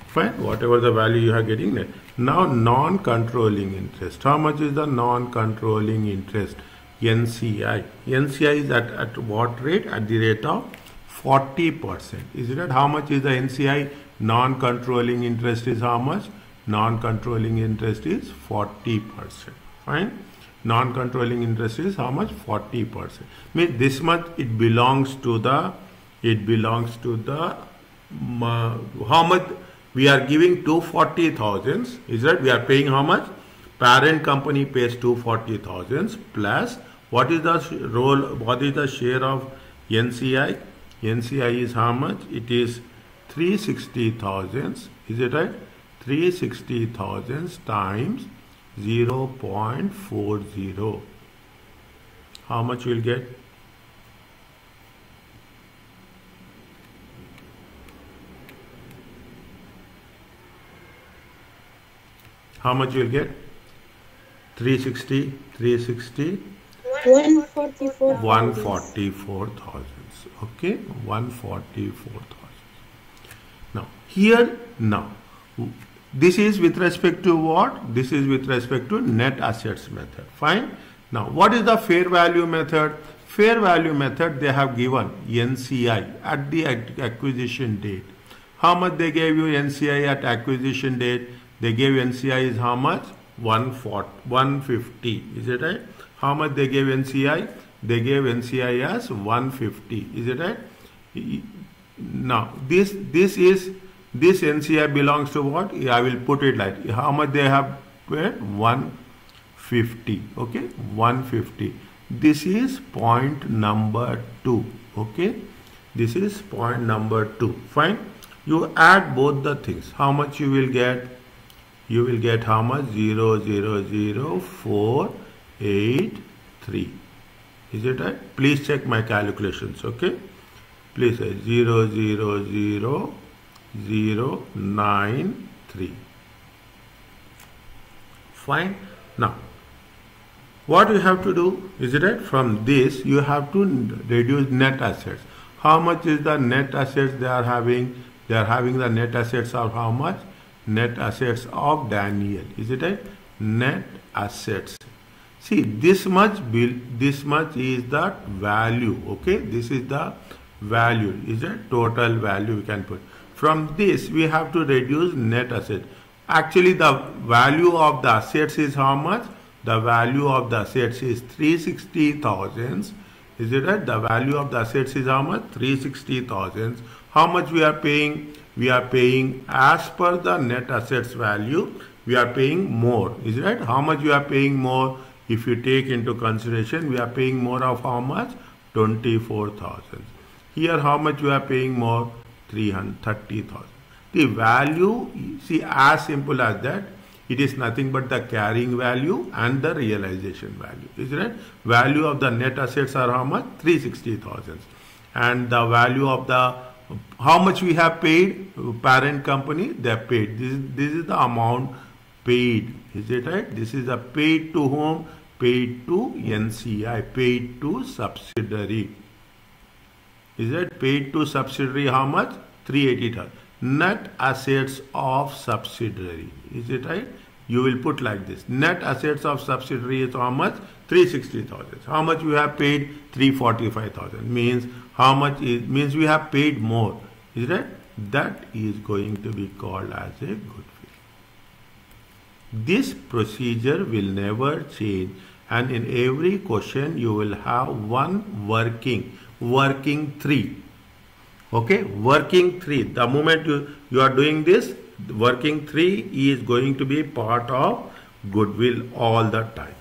Fine, whatever the value you are getting there. Now non-controlling interest. How much is the non-controlling interest? NCI. NCI is at what rate? At the rate of 40%. Is it? How much is the NCI? Non-controlling interest is how much? Non-controlling interest is 40%. Fine. Non-controlling interest is how much? 40%. Means this much it belongs to the how much we are giving 240,000. Is that we are paying how much? Parent company pays 240,000 plus what is the role? What is the share of NCI? NCI is how much? It is 360,000. Is it right? 360,000 times 0.40. How much you will get? How much you will get? 360. 144,000. Okay, 144,000. Now here, this is with respect to what? This is with respect to net assets method. Fine. Now what is the fair value method? Fair value method, they have given NCI at the acquisition date. How much they gave you NCI at acquisition date? They gave NCI is how much? 150. Is it right? How much they gave NCI? They gave NCI as 150. Is it right? Now this NCI belongs to what? I will put it like how much they have paid? 150. Okay, 150. This is point number 2. Okay, this is point number 2. Fine. You add both the things. How much you will get? You will get how much? 0.00483. Is it right? Please check my calculations. Okay. Please say 0.00093. Fine. Now, what you have to do? Is it right? From this, you have to reduce net assets. How much is the net assets they are having? They are having the net assets of how much? Net assets of Daniel. Is it right? Net assets. See, this much is the value. Okay, this is the value. Is it total value we can put? From this we have to reduce net asset. Actually, the value of the assets is how much? The value of the assets is 360,000. Is it right? The value of the assets is how much? 360,000. How much we are paying? We are paying as per the net assets value. We are paying more. Is it right? How much we are paying more? If you take into consideration, we are paying more of how much? 24,000. Here, how much we are paying more? 330,000. The value, see, as simple as that. It is nothing but the carrying value and the realization value. Is it right? Value of the net assets are how much? 360,000. And the value of the how much we have paid parent company? They have paid. This is the amount paid. Is it right? This is the paid to whom? Paid to NCI. Paid to subsidiary. Is it paid to subsidiary? How much? 380,000. Net assets of subsidiary. Is it right? You will put like this. Net assets of subsidiary is how much? 360,000. How much we have paid? 345,000. Means how much is? Means we have paid more. Is that? That is going to be called as a goodwill. This procedure will never change, and in every question you will have one working 3. Okay, working 3. The moment you are doing this, working 3 is going to be part of goodwill all the time.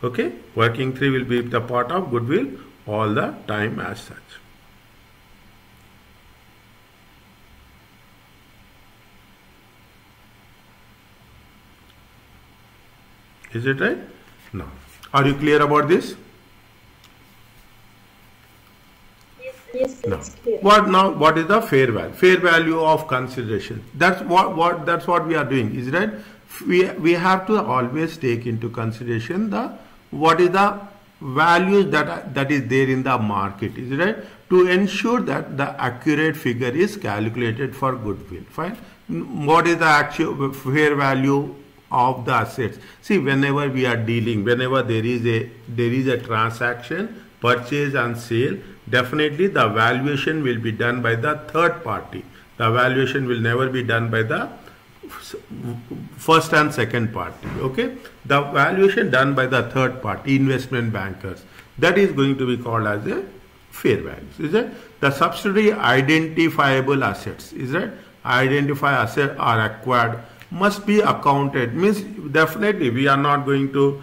Okay, working 3 will be the part of goodwill all the time as such. Is it right? Now, are you clear about this? Yes, now, what is the fair value? Fair value of consideration. That's what we are doing. Is it right? We have to always take into consideration what is the values that is there in the market, is it right? To ensure that the accurate figure is calculated for goodwill. Fine. What is the actual fair value of the assets? See, whenever we are dealing, whenever there is a transaction, purchase and sale, definitely the valuation will be done by the third party. The valuation will never be done by the first and second party. Okay, the valuation done by the third party, investment bankers, that is going to be called as a fair value. Is it? The subsidiary identifiable assets, is it? Identify assets are acquired, must be accounted. Means definitely we are not going to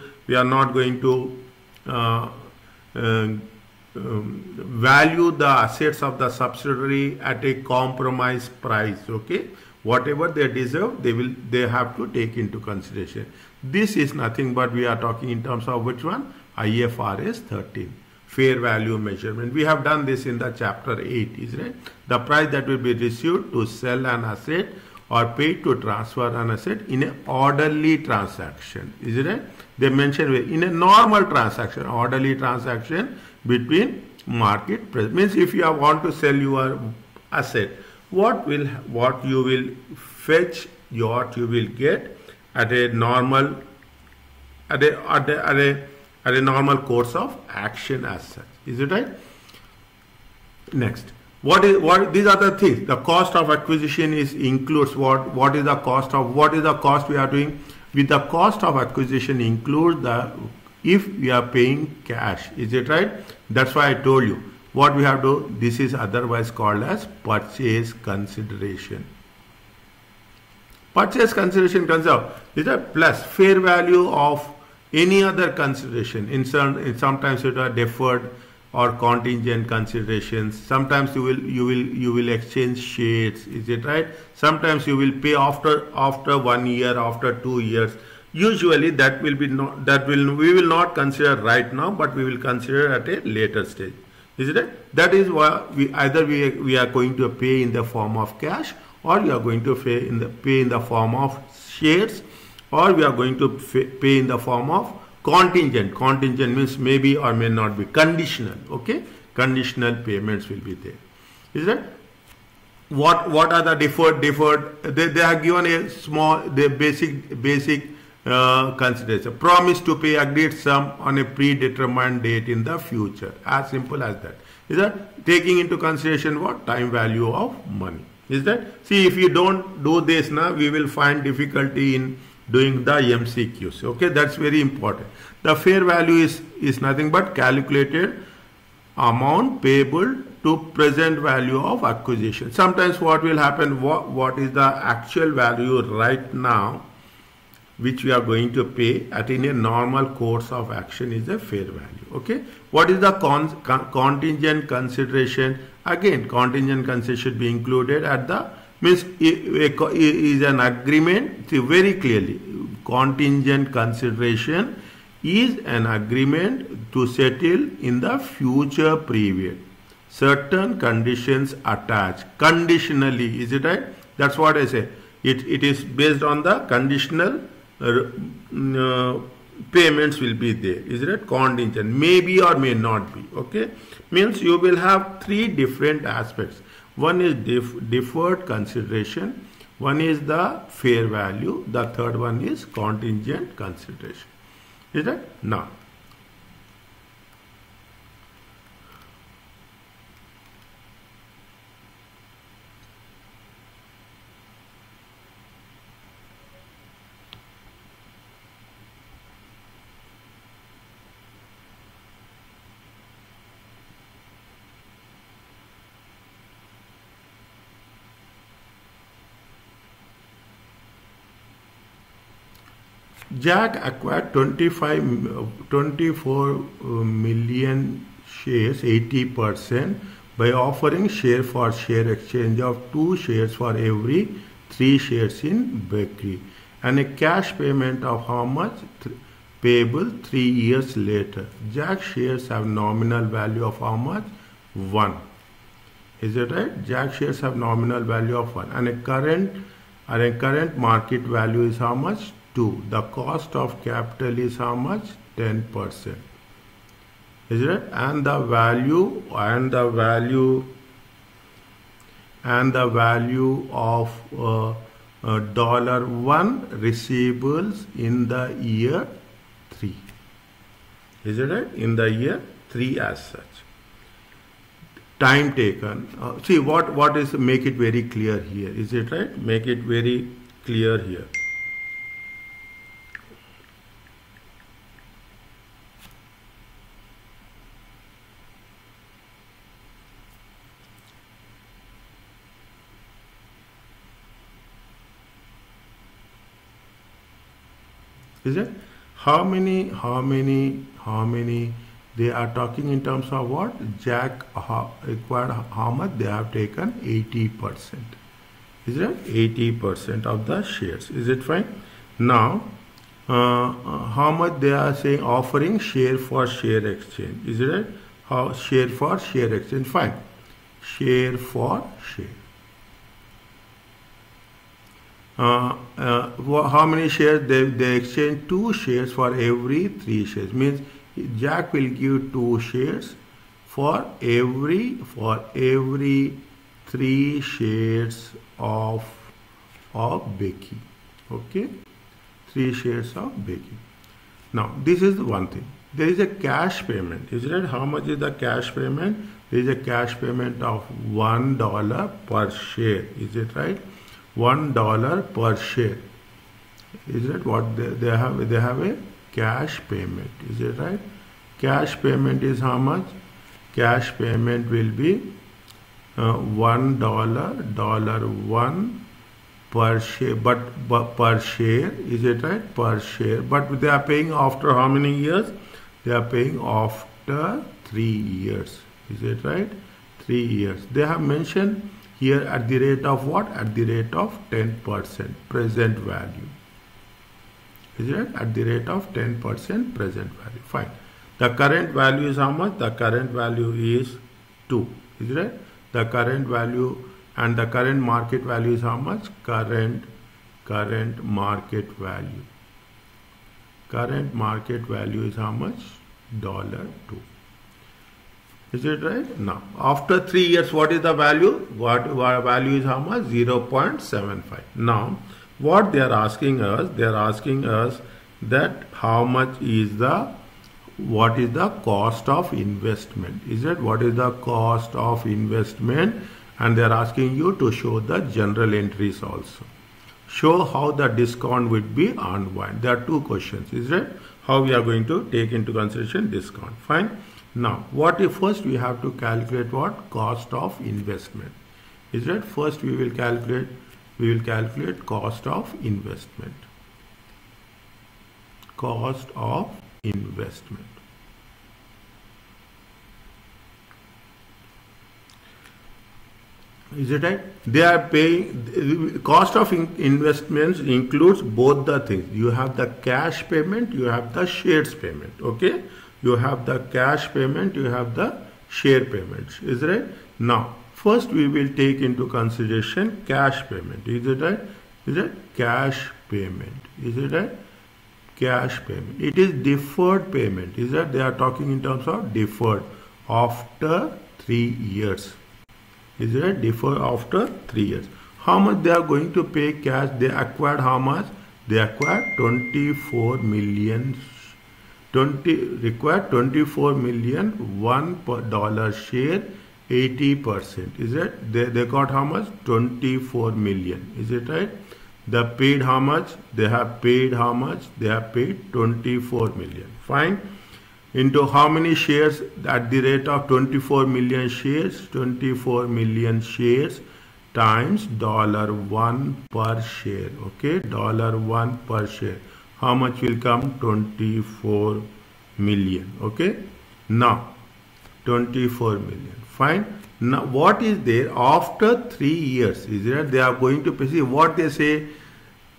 value the assets of the subsidiary at a compromise price. Okay, whatever they deserve, they have to take into consideration. This is nothing but we are talking in terms of which one? IFRS 13, fair value measurement. We have done this in the chapter 8, is right? The price that will be received to sell an asset or paid to transfer an asset in an orderly transaction, is it right? They mention in a normal transaction, orderly transaction between market price. Means if you want to sell your asset, what you will fetch, what you will get at a normal normal course of action as such, is it right? Next, what these are the things. The cost of acquisition includes what is the cost we are doing. With the cost of acquisition includes if we are paying cash, is it right? That's why I told you what we have to do. This is otherwise called as purchase consideration. Purchase consideration comes out is a plus fair value of any other consideration. Sometimes it are deferred or contingent considerations. Sometimes you will exchange shares, is it right? Sometimes you will pay after 1 year, after 2 years. Usually we will not consider right now, but we will consider at a later stage. Is it right? That is why we are going to pay in the form of cash, or you are going to pay in the form of shares, or we are going to pay in the form of contingent. Contingent means maybe or may not be. Conditional. Okay, conditional payments will be there. Is that what are the deferred? They have given a small, the basic consideration. Promise to pay agreed sum on a predetermined date in the future. As simple as that. Is that taking into consideration what? Time value of money. Is that? See, if you don't do this now, we will find difficulty in doing the MCQs. Okay, that's very important. The fair value is nothing but calculated amount payable to present value of acquisition. Sometimes what will happen, what is the actual value right now which we are going to pay in a normal course of action is a fair value. Okay, what is the contingent consideration? Again, contingent consideration should be included at the means is an agreement. See very clearly, contingent consideration is an agreement to settle in the future period. Certain conditions attached conditionally, is it right? That's what I say. It is based on the conditional payments will be there. Is it right? Contingent, maybe or may not be. Okay, means you will have 3 different aspects. One is deferred consideration, one is the fair value, the third one is contingent consideration. Is that? Now, Jack acquired 24 million shares, 80%, by offering share for share exchange of 2 shares for every 3 shares in bakery, and a cash payment of how much? Payable 3 years later. Jack shares have nominal value of how much? 1. Is it right? Jack shares have nominal value of 1, and a current market value is how much? 2. The cost of capital is how much? 10%. is it? And the value of $1 receivables in the year 3. Is it right? In the year 3 as such. Time taken. See what is, make it very clear here. Is it right? Make it very clear here. Is it? How many they are talking in terms of what? Jack required how much? They have taken 80%. Is it? 80% of the shares. Is it fine? Now, how much they are saying offering share for share exchange? Is it right? How share for share exchange? Fine. Share for share. How many shares? They exchange 2 shares for every 3 shares. Means Jack will give 2 shares for every 3 shares of Becky. Okay, 3 shares of Becky. Now this is the one thing. There is a cash payment. Is it? How much is the cash payment? There is a cash payment of $1 per share. Is it right? $1 per share. Is it what they have? They have a cash payment. Is it right? Cash payment is how much? Cash payment will be $1 per share, but per share. Is it right? Per share. But they are paying after how many years? They are paying after 3 years. Is it right? 3 years. They have mentioned here at the rate of what? At the rate of 10% present value. Is it? At the rate of 10% present value. Fine. The current value is how much? The current value is 2. Is it right? The current value and the current market value is how much? Current market value. Current market value is how much? $2. Is it right? Now, after 3 years, what is the value? What value is how much? 0.75. Now, what they are asking us? They are asking us that how much is what is the cost of investment? Is it? What is the cost of investment? And they are asking you to show the journal entries also. Show how the discount would be unwound. There are 2 questions. Is it? How we are going to take into consideration discount. Fine. Now, what if first we have to calculate what? Cost of investment. Is it? First we will calculate cost of investment. Cost of investment. Is it right? They are paying, cost of investments includes both the things. You have the cash payment, you have the shares payment. Okay? You have the cash payment, you have the share payments. Is it right? Now, first we will take into consideration cash payment. Is it right? Is it cash payment? Is it right? Cash payment. It is deferred payment. Is that they are talking in terms of deferred after 3 years. Is it right? Deferred after 3 years. How much they are going to pay cash? They acquired how much? They acquired 24 million. Required 24 million, $1 share, 80%. Is it? They got how much? 24 million. Is it right? They paid how much? They have paid how much? They have paid 24 million. Fine. Into how many shares? At the rate of 24 million shares. 24 million shares times $1 per share. Okay, $1 per share. How much will come? 24 million. Okay. Now, 24 million. Fine. Now, what is there after 3 years? Is that they are going to pay? See what they say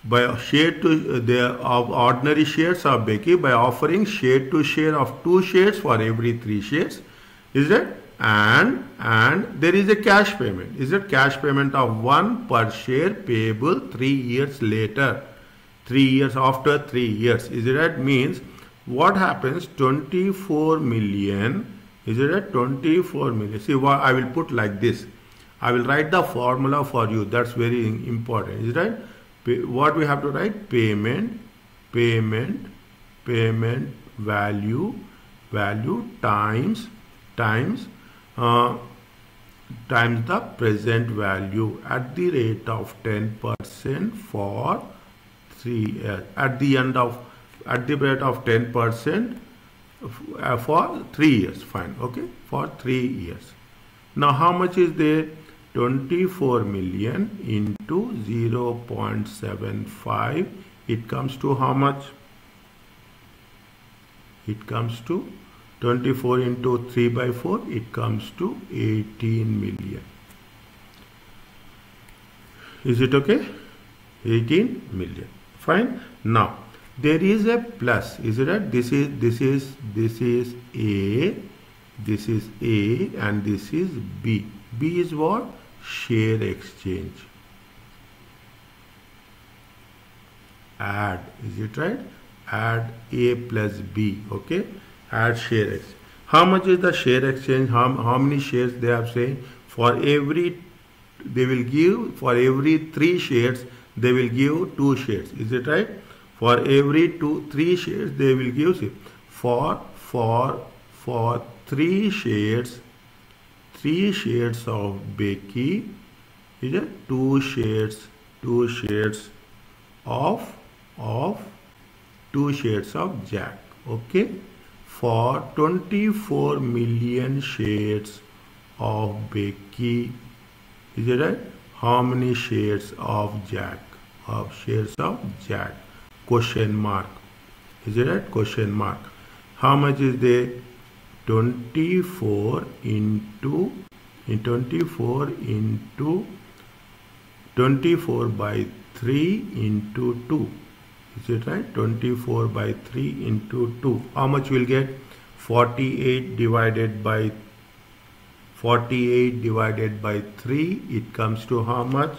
by share to their of ordinary shares of Becky by offering share to share of 2 shares for every 3 shares. Is that? And there is a cash payment. Is it cash payment of 1 per share payable 3 years later? 3 years after 3 years. Is it right? Means what happens? 24 million. Is it at 24 million? See, what I will put like this. I will write the formula for you. That's very important. Is it right? What we have to write? Payment value times the present value at the rate of 10% for 3 years. At the rate of 10% for 3 years. Fine. Okay. For 3 years. Now how much is there? 24 million into 0.75. It comes to how much? It comes to 24 into 3 by 4. It comes to 18 million. Is it okay? 18 million. Fine. Now there is a plus. Is it right? This is A. This is A and this is B. B is what? Share exchange. Add. Is it right? Add A plus B. Okay. Add share exchange. How much is the share exchange? How many shares they are saying? For every, they will give, for every 3 shares, they will give 2 shares. Is it right? For every 3 shares, they will give, for 3 shares of Becky, is it 2 shares of 2 shares of Jack. Okay. For 24 million shares of Becky, is it right? How many shares of Jack? Shares of Jack. Question mark. Is it right? Question mark. How much is there? 24 into 24 by 3 into 2. Is it right? 24 by 3 into 2. How much will get? 48 divided by 3. It comes to how much?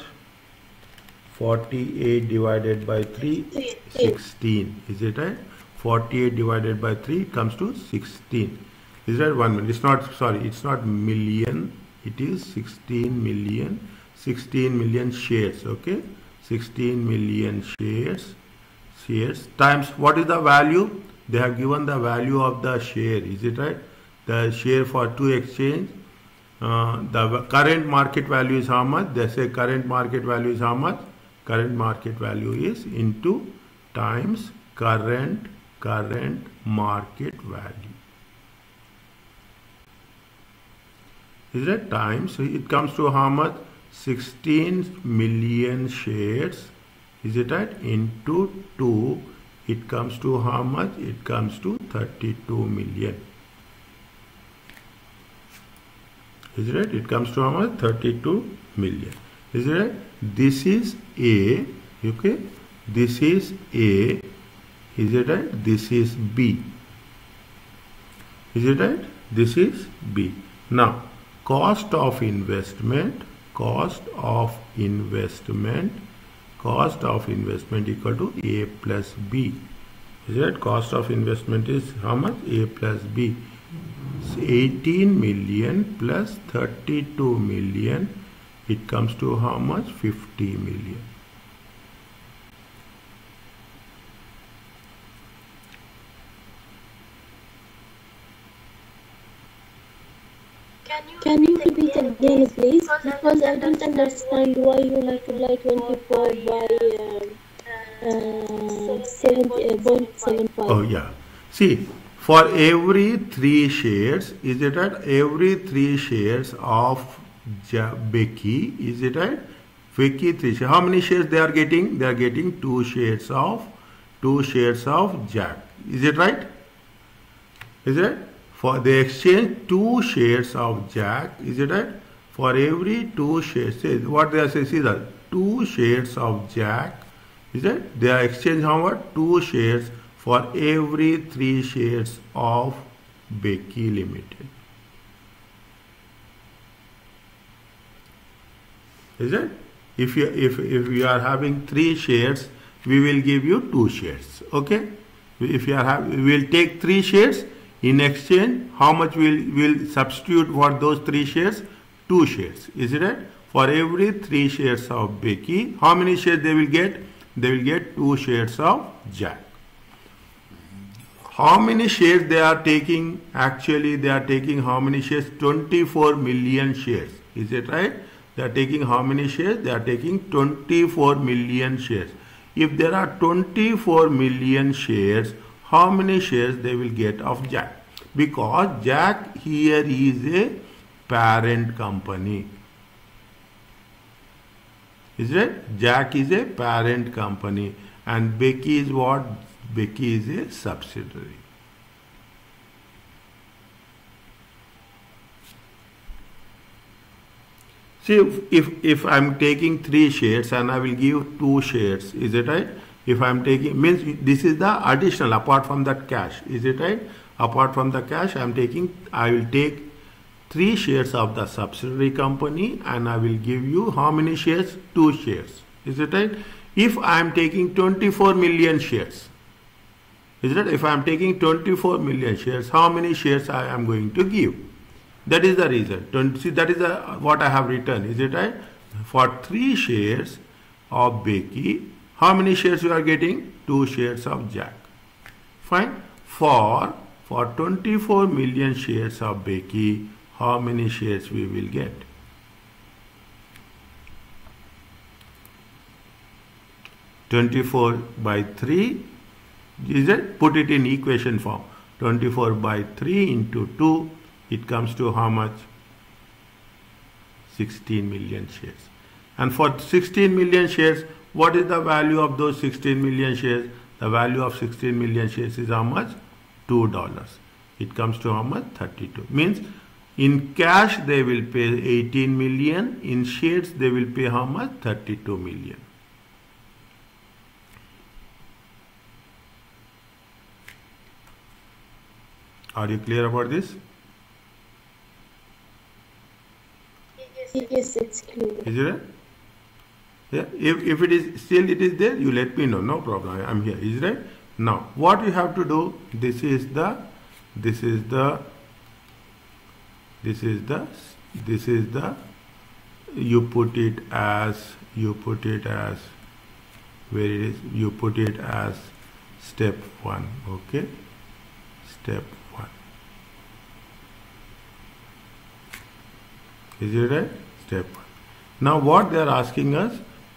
48 divided by 3, 16. Is it right? 48 divided by 3 comes to 16. Is that 1 million? It's not, sorry, it's not million. It is 16 million. 16 million shares. Okay. 16 million shares times what is the value? They have given the value of the share. Is it right? The share for 2 exchange. The current market value is how much? They say current market value is how much? Current market value is into times current market value. Is that times? So it comes to how much? 16 million shares. Is it right? Into 2. It comes to how much? It comes to 32 million. Is it right? It comes to how much? 32 million. Is it right? This is A. Okay. This is A. Is it right? This is B. Is it right? This is B. Now, cost of investment equal to A plus B. Is that cost of investment is how much? A plus B. 18 million plus 32 million. It comes to how much? 50 million. Can you repeat again, please? Because I don't understand why you multiply 24 by 7.75. Oh yeah. See, for every 3 shares, is it right? Every 3 shares of Becky, is it right? Becky 3 shares. How many shares they are getting? They are getting 2 shares of Jack. Is it right? Is it? For they exchange 2 shares of Jack. Is it right? For every 2 shares, what they are saying is that 2 shares of Jack. Is it? They are exchanging how much? 2 shares for every 3 shares of Becky Limited. Is it? If you are having 3 shares, we will give you 2 shares. Okay. If you are we will take 3 shares. In exchange, how much will substitute for those 3 shares? 2 shares. Is it right? For every 3 shares of Becky, how many shares they will get? They will get 2 shares of Jack. How many shares they are taking? Actually, they are taking how many shares? 24 million shares. Is it right? They are taking how many shares? They are taking 24 million shares. If there are 24 million shares, how many shares they will get of Jack? Because Jack here is a parent company. Is it? Jack is a parent company and Becky is what? Becky is a subsidiary. See, if I'm taking 3 shares and I will give 2 shares, is it right? If I'm taking, means this is the additional apart from that cash, is it right? Apart from the cash, I will take 3 shares of the subsidiary company and I will give you how many shares? 2 shares, is it right? If I am taking 24 million shares, is it right? If I am taking 24 million shares, how many shares I am going to give? That is the reason. See, that is what I have written. Is it right? For 3 shares of Becky, how many shares you are getting? 2 shares of Jack. Fine. For 24 million shares of Becky, how many shares we will get? (24/3) is it? Put it in equation form. 24/3 into 2. It comes to how much? 16 million shares. And for 16 million shares, what is the value of those 16 million shares? The value of 16 million shares is how much? $2. It comes to how much? 32. Means in cash they will pay 18 million. In shares they will pay how much? 32 million. Are you clear about this? Yes, it's clear. Is it? Yeah. If it is still it is there, you let me know. No problem. I am here. Is it right? Now, what you have to do? This is the you put it as where it is. You put it as step 1. Okay. Step 1. Is it right? Step 1. Now what they are asking us,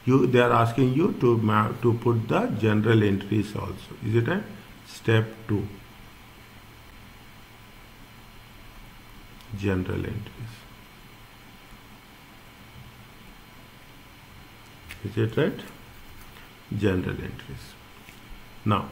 they are asking you to put the general entries also. Is it right? Step 2. General entries. Is it right? General entries. Now,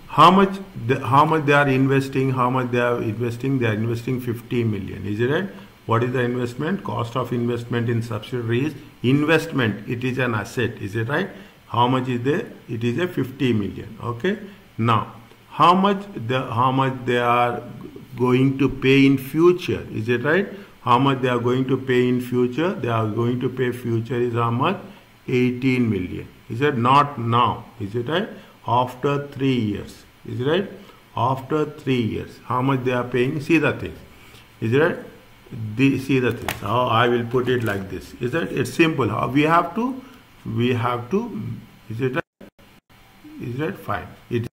how much they are investing? How much they are investing? They are investing 50 million. Is it right? What is the investment? Cost of investment in subsidiaries. Investment. It is an asset. Is it right? How much is there? It is a 50 million. Okay. Now, how much they are going to pay in future? Is it right? How much they are going to pay in future? They are going to pay future is how much? 18 million. Is it not now? Is it right? After 3 years. Is it right? After 3 years. How much they are paying? See the thing. Is it right? See the thing. How I will put it like this. Is it? It's simple. How we have to. Is it right? Is it fine? Is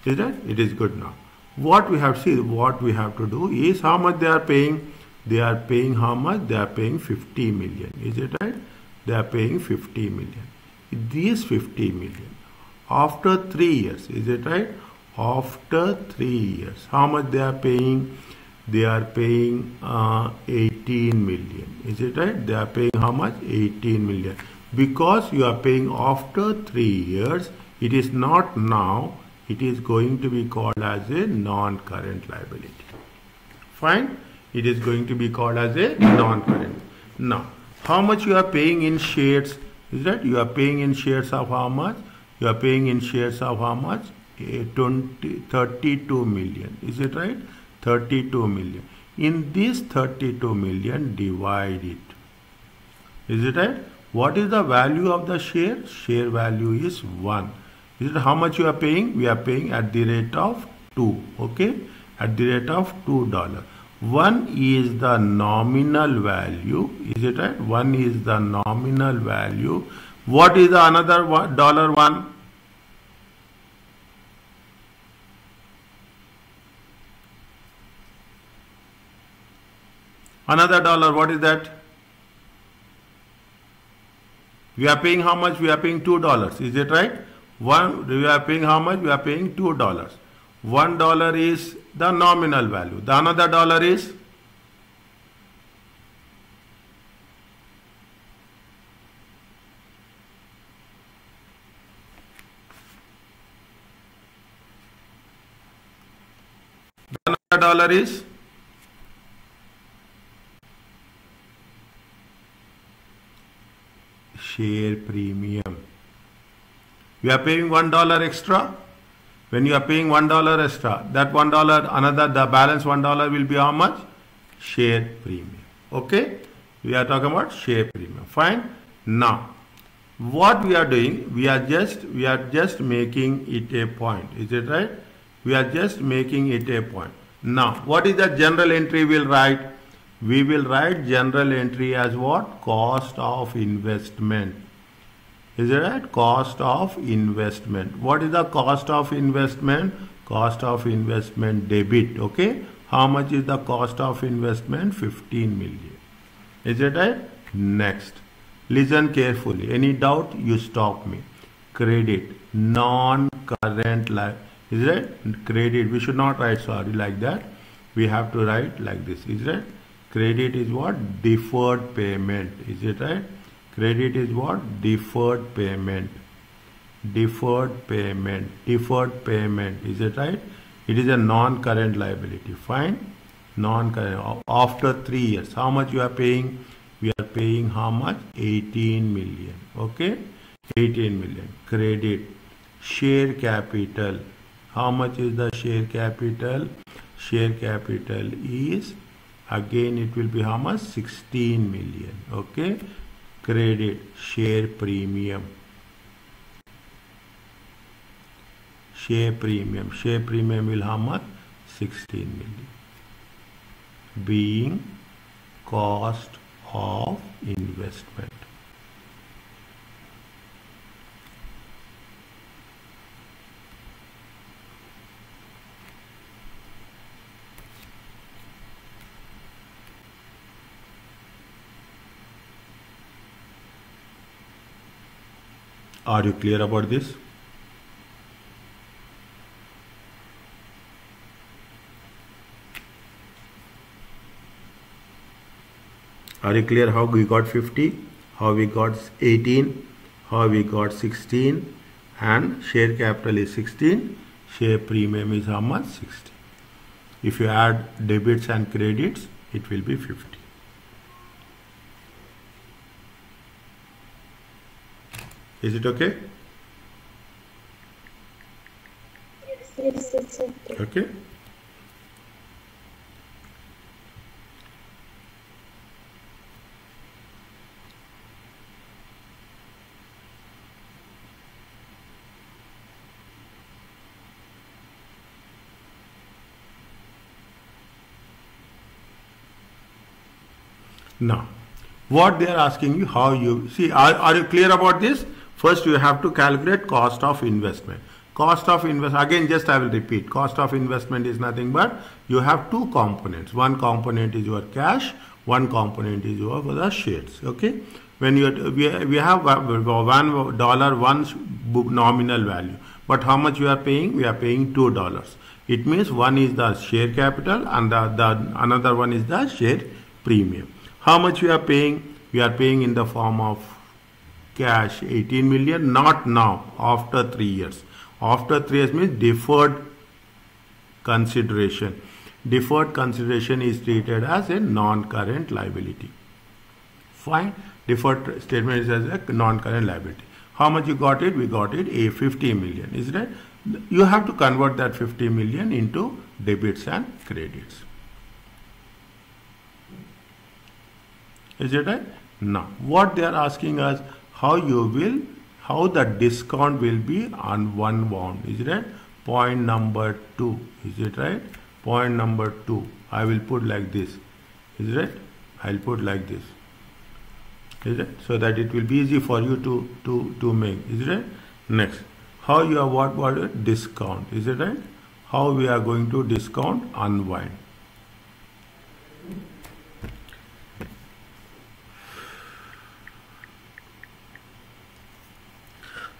that? It is good now. What we have to do is how much they are paying. They are paying how much? They are paying 50 million. Is it right? They are paying 50 million. These 50 million. After 3 years. Is it right? After 3 years. How much they are paying? They are paying 18 million. Is it right? They are paying how much? 18 million. Because you are paying after 3 years, it is not now. It is going to be called as a non-current liability. Fine? It is going to be called as a non-current. Now, how much you are paying in shares? Is that you are paying in shares of how much? You are paying in shares of how much? 32 million. Is it right? 32 million. In this 32 million, divide it. Is it right? What is the value of the share? Share value is 1. Is it how much you are paying? We are paying at the rate of 2. Okay, at the rate of $2. 1 is the nominal value. Is it right? 1 is the nominal value. What is the another $1? Another dollar, what is that? We are paying how much? We are paying $2. Is it right? We are paying how much? We are paying $2. $1 is the nominal value. The another dollar is share premium. We are paying $1 extra. When you are paying $1 extra, that $1, the balance $1 will be how much? Share premium. Okay? We are talking about share premium. Fine. Now, what we are doing, we are just making it a point. Is it right? We are just making it a point. Now, what is the general entry we'll write? We will write general entry as what? Cost of investment. Is it right? Cost of investment. What is the cost of investment? Cost of investment debit. Okay. How much is the cost of investment? 15 million. Is it right? Next. Listen carefully. Any doubt? You stop me. Credit. Non-current liability. Is it? Credit. We should not write sorry like that. We have to write like this. Is it? Credit is what? Deferred payment. Is it right? Credit is what? Deferred payment. Deferred payment. Deferred payment. Is it right? It is a non-current liability. Fine. Non-current. After 3 years. How much you are paying? We are paying how much? 18 million. Okay. 18 million. Credit. Share capital. How much is the share capital? Share capital is, again it will be how much? 16 million. Okay. Credit. Share premium. Share premium. Share premium will how much? 16 million. Being cost of investment. Are you clear about this? Are you clear how we got 50, how we got 18, how we got 16, and share capital is 16, share premium is how much? 60. If you add debits and credits, it will be 50. Is it okay? Yes, it's okay. Okay. Now, what they are asking you, how you see, are you clear about this? First, you have to calculate cost of investment. Cost of investment, again, just I will repeat, cost of investment is nothing but you have two components. One component is your cash, one component is your the shares. Okay. When we have $1 one nominal value, but how much we are paying? We are paying $2. It means one is the share capital and the another one is the share premium. How much we are paying? We are paying in the form of cash 18 million, not now, after 3 years. After 3 years means deferred consideration. Deferred consideration is treated as a non-current liability. Fine. Deferred statement is as a non-current liability. How much you got it? We got it a 50 million. Is it? You have to convert that 50 million into debits and credits. Is it right? Now, what they are asking us, how the discount will be unwound. Is it right? Point number 2. Is it right? Point number 2. I will put like this. Is it right? I'll put like this. Is it? So that it will be easy for you to make. Is it right? Next, how you are what discount. Is it right? How we are going to discount unwind.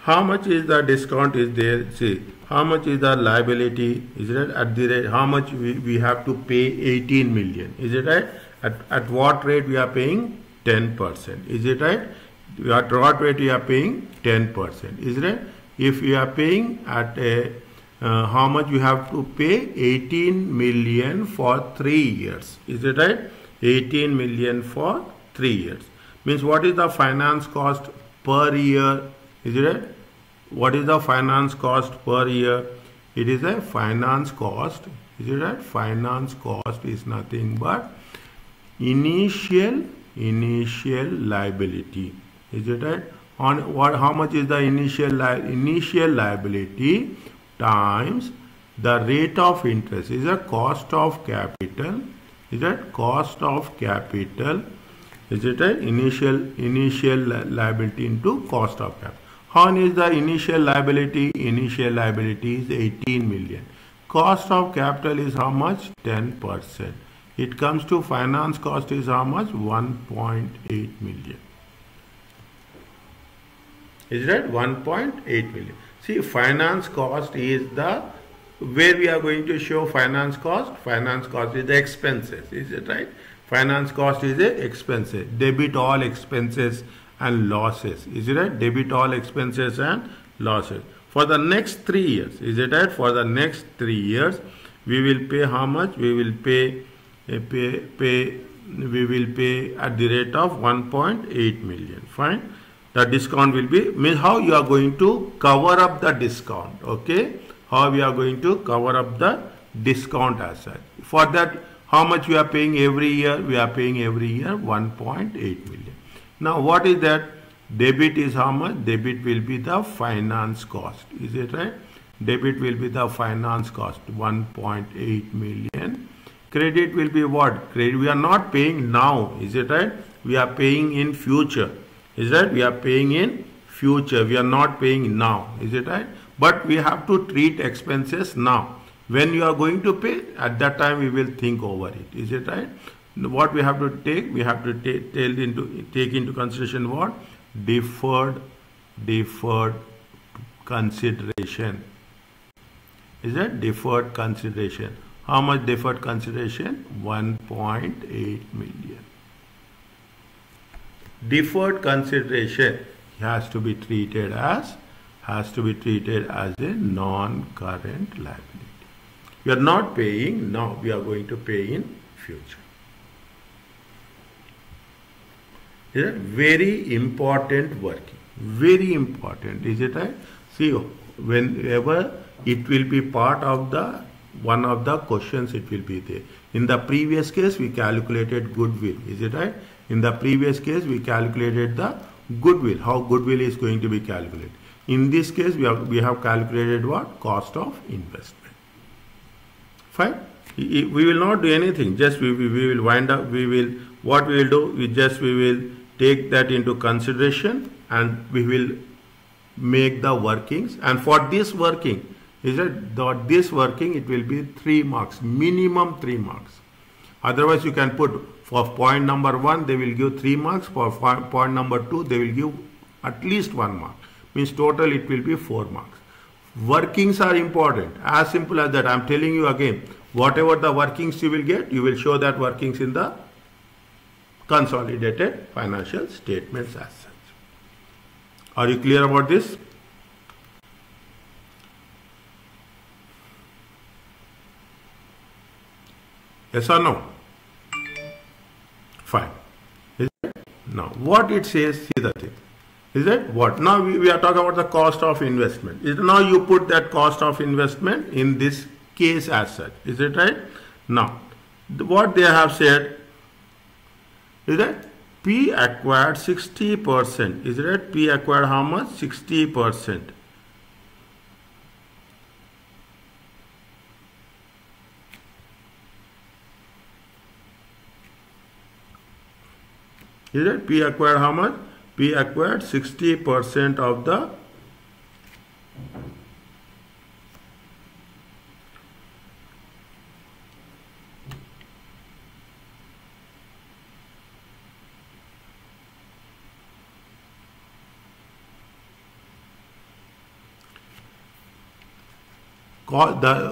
How much is the discount is there? See, how much is the liability? Is it right? At the rate, how much we have to pay 18 million? Is it right? At what rate we are paying? 10%. Is it right? At what rate we are paying? 10%. Is it right? If we are paying at a how much we have to pay? 18 million for 3 years. Is it right? 18 million for 3 years. Means what is the finance cost per year? Is it right? What is the finance cost per year? It is a finance cost. Is it right? Finance cost is nothing but initial liability. Is it right? On what? How much is the initial liability times the rate of interest? Is a cost of capital. Is that cost of capital? Is it right? Initial liability into cost of capital. How is the initial liability? Initial liability is 18 million. Cost of capital is how much? 10%. It comes to finance cost is how much? 1.8 million. Is that 1.8 million? See, finance cost is the where we are going to show finance cost. Finance cost is the expenses. Is it right? Finance cost is the expenses. Debit all expenses and losses. Is it right? Debit all expenses and losses. For the next 3 years. Is it right? For the next 3 years, we will pay how much? We will pay at the rate of 1.8 million. Fine. The discount will be, means how you are going to cover up the discount. Okay. How we are going to cover up the discount as such. For that, how much we are paying every year? We are paying every year 1.8 million. Now, what is that? Debit is how much? Debit will be the finance cost. Is it right? Debit will be the finance cost, 1.8 million. Credit will be what? Credit we are not paying now. Is it right? We are paying in future. Is that? We are paying in future. We are not paying now. Is it right? But we have to treat expenses now. When you are going to pay, at that time we will think over it. Is it right? What we have to take? We have to take into consideration what? Deferred consideration. Is that deferred consideration? How much deferred consideration? 1.8 million. Deferred consideration has to be treated as a non-current liability. We are not paying now. We are going to pay in future. Is it very important working? Very important. Is it right? See, whenever it will be part of the one of the questions, it will be there. In the previous case, we calculated goodwill. Is it right? In the previous case, we calculated the goodwill. How goodwill is going to be calculated. In this case, we have calculated what? Cost of investment. Fine. We will not do anything. Just we will wind up. What we will do? We will take that into consideration and we will make the workings. And for this working, this working, it will be 3 marks, minimum 3 marks. Otherwise, you can put for point number 1, they will give 3 marks. For point number 2, they will give at least 1 mark. Means total it will be 4 marks. Workings are important. As simple as that. I am telling you again, whatever the workings you will get, you will show that workings in the consolidated financial statements as such. Are you clear about this? Yes or no? Fine. Is it? Now, what it says, see the thing. Is it? What? Now we are talking about the cost of investment. Now you put that cost of investment in this case as such. Is it right? Now, what they have said is that P acquired 60%. Is it right? P acquired how much? 60%. Is it? P acquired how much? P acquired 60% of the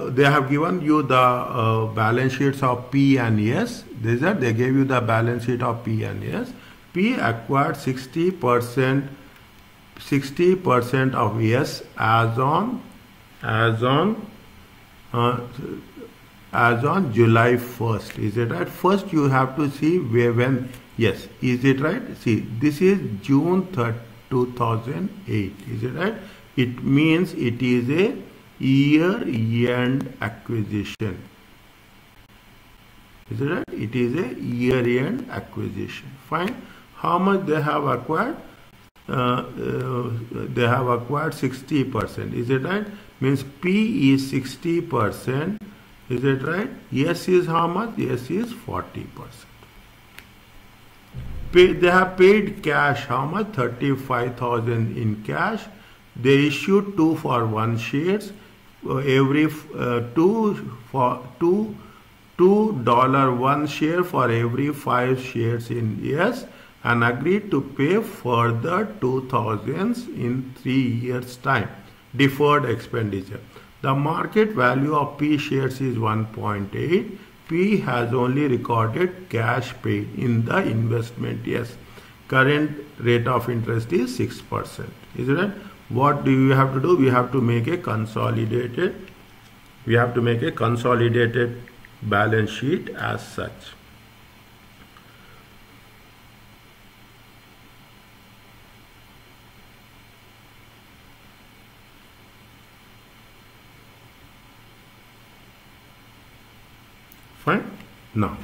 they have given you the balance sheets of P and S. They gave you the balance sheet of P and S. P acquired 60% of S as on July 1st. Is it right? First you have to see when. Yes, is it right? See, this is June 3rd, 2008. Is it right? It means it is a year-end acquisition. Is it right? It is a year-end acquisition. Fine. How much they have acquired? They have acquired 60%. Is it right? Means P is 60%. Is it right? S is how much? S is 40%. They have paid cash. How much? 35,000 in cash. They issued 2 for 1 shares. Every $2 1 share for every 5 shares in yes, and agreed to pay further 2,000 in 3 years time deferred expenditure. The market value of P shares is 1.8. P has only recorded cash paid in the investment. Yes, current rate of interest is 6%. Is it right? What do you have to do? We have to make a consolidated. We have to make a consolidated balance sheet as such. Fine. Now,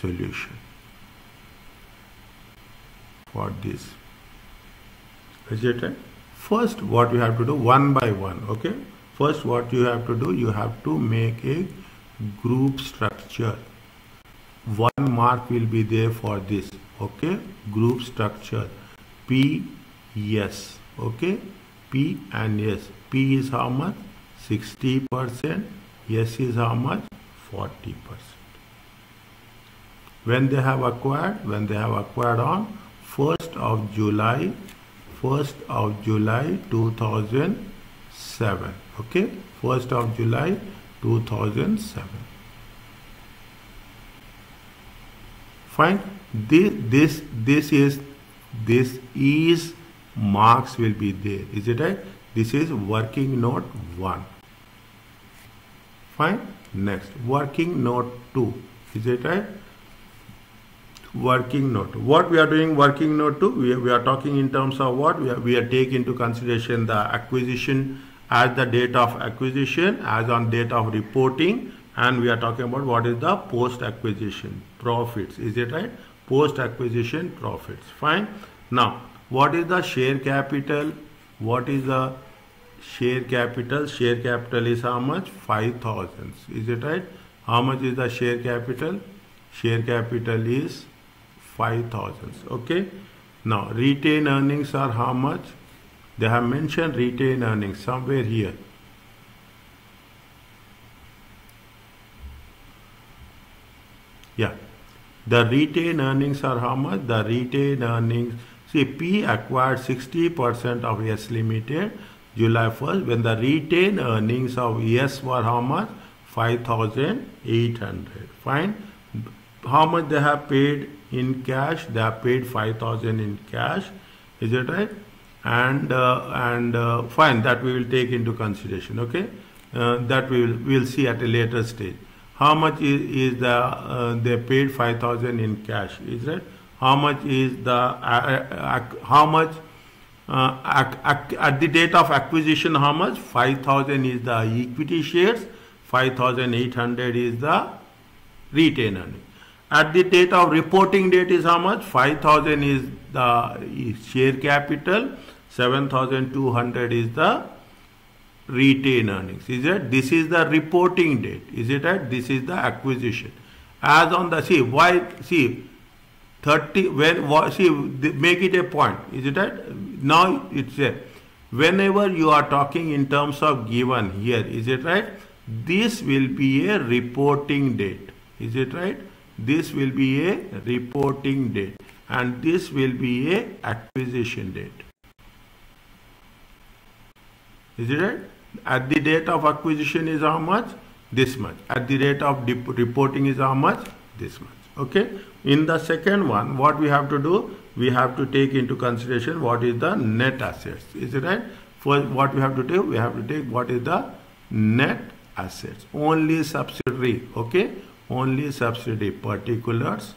solution for this. Is it right? First, what we have to do one by one. Okay. First, what you have to do, you have to make a group structure. One mark will be there for this. Okay. Group structure. P, S. Okay. P and S. P is how much? 60%. S is how much? 40%. When they have acquired on 1st of July 2007. Okay, 1st of July 2007. Fine. This is marks will be there. Is it right? This is working note 1. Fine. Next, working note 2. Is it right? Working note. What we are doing working note 2? We are talking in terms of what? We are taking into consideration the acquisition as the date of acquisition, as on date of reporting, and we are talking about what is the post acquisition profits. Is it right? Post acquisition profits. Fine. Now, what is the share capital? What is the share capital? Share capital is how much? 5,000. Is it right? How much is the share capital? Share capital is 5,000. Okay. Now, retained earnings are how much? They have mentioned retained earnings somewhere here. Yeah. The retained earnings are how much? The retained earnings. See, P acquired 60% of S Limited July 1st, when the retained earnings of S were how much? 5,800. Fine. How much they have paid in cash? They have paid 5,000 in cash. Is it right? And fine, that we will take into consideration. Okay, that we will see at a later stage. How much is the they paid 5,000 in cash? Is that how much is the how much At the date of acquisition, how much? 5,000 is the equity shares, 5,800 is the retained earning. At the date of reporting date is how much? 5,000 is the share capital, 7,200 is the retained earnings. Is it? This is the reporting date. Is it right? This is the acquisition. As on the, see, why, see, 30, when, see, make it a point. Is it right? Now it's a, whenever you are talking in terms of given here, is it right? This will be a reporting date. Is it right? This will be a reporting date and this will be a acquisition date. Is it right? At the date of acquisition is how much? This much. At the date of reporting is how much? This much. Okay. In the second one, what we have to do? We have to take into consideration what is the net assets. Is it right? First, what we have to do? We have to take what is the net assets. Only subsidiary. Okay. Only subsidiary particulars.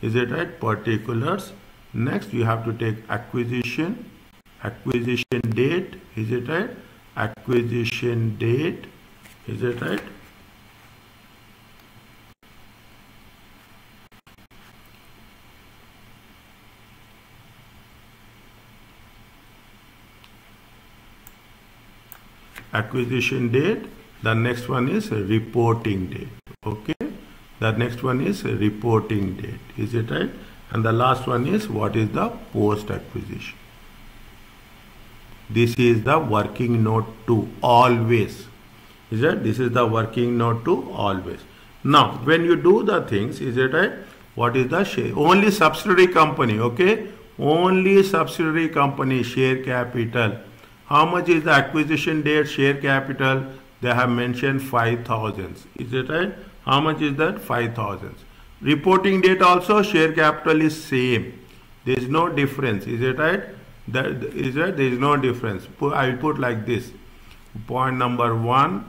Is it right? Particulars. Next, you have to take acquisition. Acquisition date. Is it right? Acquisition date. Is it right? Acquisition date. The next one is reporting date. Okay. The next one is reporting date. Is it right? And the last one is what is the post acquisition. This is the working note to always. Is it? This is the working note to always. Now, when you do the things, is it right? What is the share? Only subsidiary company. Okay. Only subsidiary company share capital. How much is the acquisition date share capital? They have mentioned 5,000. Is it right? How much is that? 5,000. Reporting date also share capital is same. There is no difference. Is it right? That is right. There is no difference. I will put like this. Point number 1,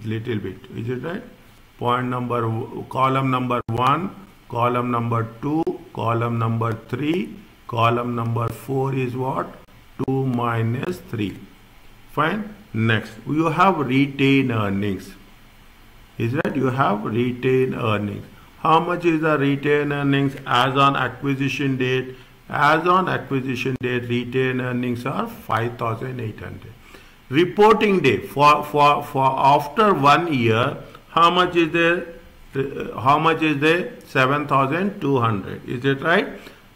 little bit. Is it right? Point number, column number 1, column number 2, column number 3, column number 4 is what? 2 minus 3. Fine. Next, you have retained earnings. Is that you have retained earnings? How much is the retained earnings as on acquisition date? As on acquisition date, retained earnings are 5,800. Reporting date for after 1 year, how much is there? How much is there? 7,200. Is it right?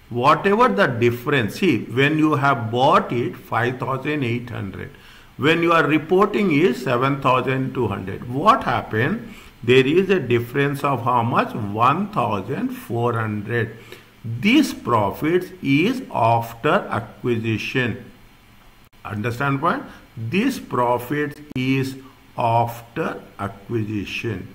Whatever the difference, see, when you have bought it 5,800, when you are reporting is 7,200. What happened? There is a difference of how much? 1,400. This profit is after acquisition. Understand point? This profit is after acquisition.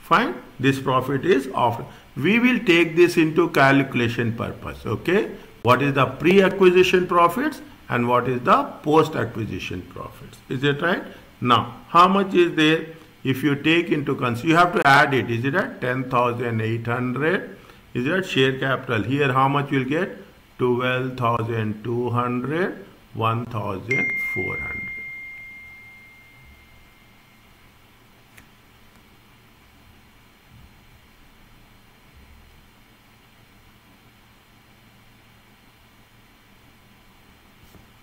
Fine. This profit is after. We will take this into calculation purpose. Okay. What is the pre-acquisition profits and what is the post-acquisition profits? Is it right? Now, how much is there? If you take into consideration, you have to add it. Is it at 10,800? Is it share capital? Here, how much you will get? 12,200, 1,400.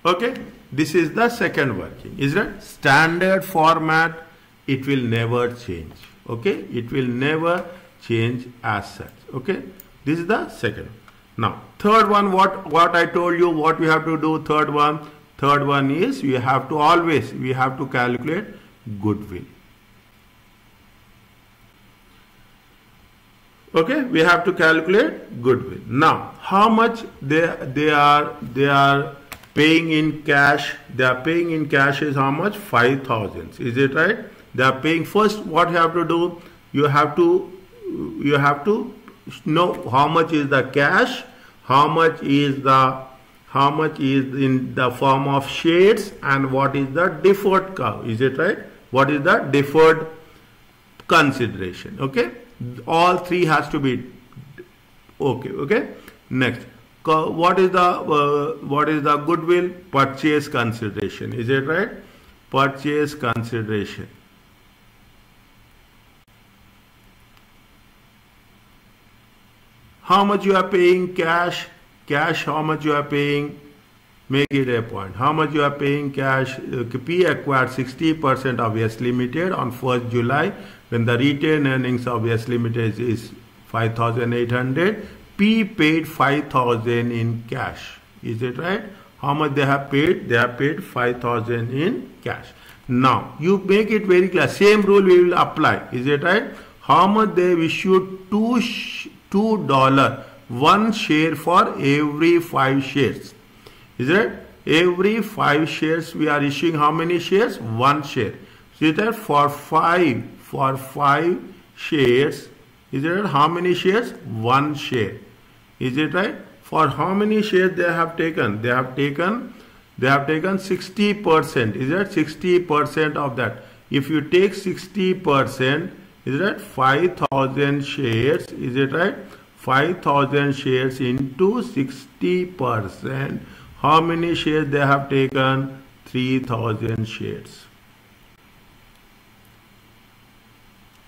Okay, this is the second working. Is that standard format? It will never change. Okay, it will never change as such. Okay, this is the second. Now, third one, what I told you, what we have to do. Third one is we have to calculate goodwill. Okay, we have to calculate goodwill. Now, how much they are paying in cash? They are paying in cash is how much? 5,000. Is it right? They are paying. First, what you have to do? You have to know how much is the cash, how much is in the form of shares, and what is the deferred cow. Is it right? What is the deferred consideration? Okay, all three has to be okay. Okay, next, What is the goodwill? Purchase consideration. Is it right? Purchase consideration. How much you are paying cash? Cash, how much you are paying? Make it a point. How much you are paying cash? P acquired 60% of S Limited on 1st July when the retained earnings of S Limited is 5,800. P paid 5,000 in cash. Is it right? How much they have paid? They have paid 5,000 in cash. Now you make it very clear. Same rule we will apply. Is it right? How much they have issued? $2, one share for every 5 shares. Is it? Every 5 shares we are issuing how many shares? 1 share. So that for 5 shares, is it right? How many shares? 1 share. Is it right? For how many shares they have taken? They have taken 60%. Is it 60% of that? If you take 60%, is it 5,000 shares? Is it right? 5,000 shares into 60%. How many shares they have taken? 3,000 shares.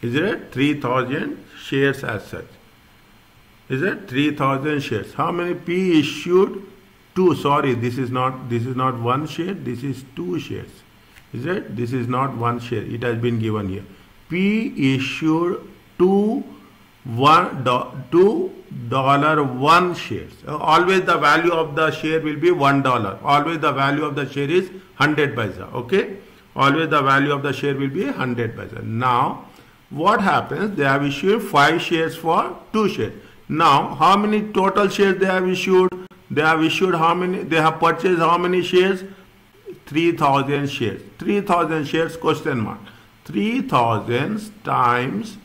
Is it 3,000 shares as such? Is it 3,000 shares? How many P issued? 2. Sorry, this is not 1 share. This is 2 shares. Is it? This is not 1 share. It has been given here. P issued $1 shares. Always the value of the share will be $1. Always the value of the share is 100 paisa. Okay. Always the value of the share will be 100 paisa. Now what happens? They have issued 5 shares for 2 shares. Now how many total shares they have issued? They have issued how many? They have purchased how many shares? 3,000 shares. 3,000 shares question mark. 3,000 times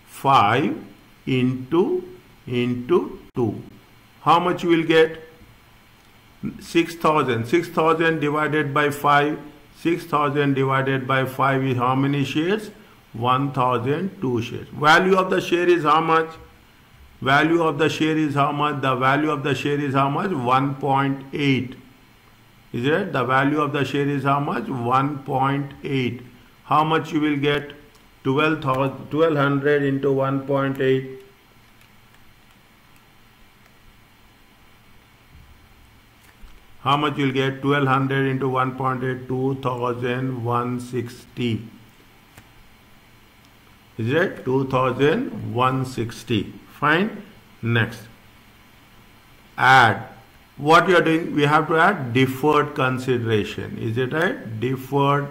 5 into 2. How much you will get? 6,000. 6,000 divided by 5. 6,000 divided by 5 is how many shares? 1,002 shares. Value of the share is how much? Value of the share is how much? The value of the share is how much? 1.8. Is it? The value of the share is how much? 1.8. How much you will get? 1200 into 1.8. How much you will get? 1200 into 1.8. 2,160. Is it? 2,160. Fine. Next. Add. What you are doing? We have to add deferred consideration. Is it right? Deferred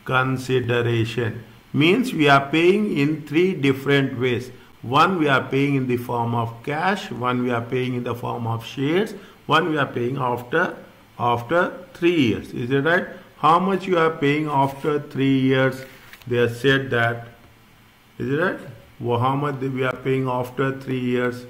consideration means we are paying in 3 different ways. One we are paying in the form of cash. One we are paying in the form of shares. One we are paying after 3 years. Is it right? How much you are paying after 3 years? They have said that. Is it right? Well, how much we are paying after 3 years?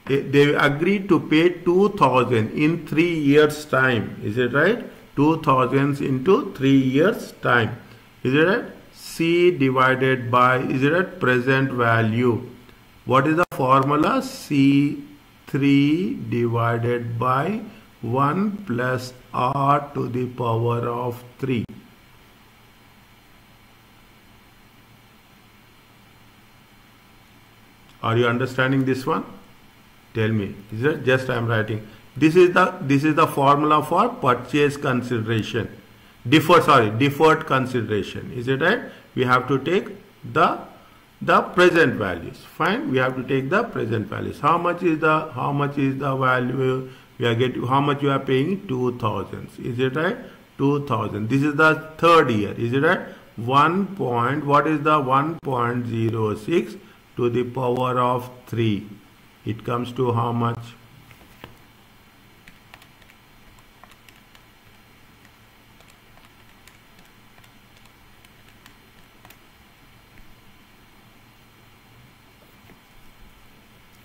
They agreed to pay 2,000 in 3 years time. Is it right? 2,000 into 3 years time. Is it right? C divided by, is it right? Present value. What is the formula? C3 divided by 1 plus R to the power of 3. Are you understanding this one? Tell me. Is it just I am writing? This is the formula for purchase consideration. Deferred consideration. Is it right? We have to take the present values. Fine. We have to take the present values. How much is the value we are getting? How much you are paying? 2,000. Is it right? 2,000. This is the 3rd year. Is it right? What is the 1.06 to the power of 3? It comes to how much?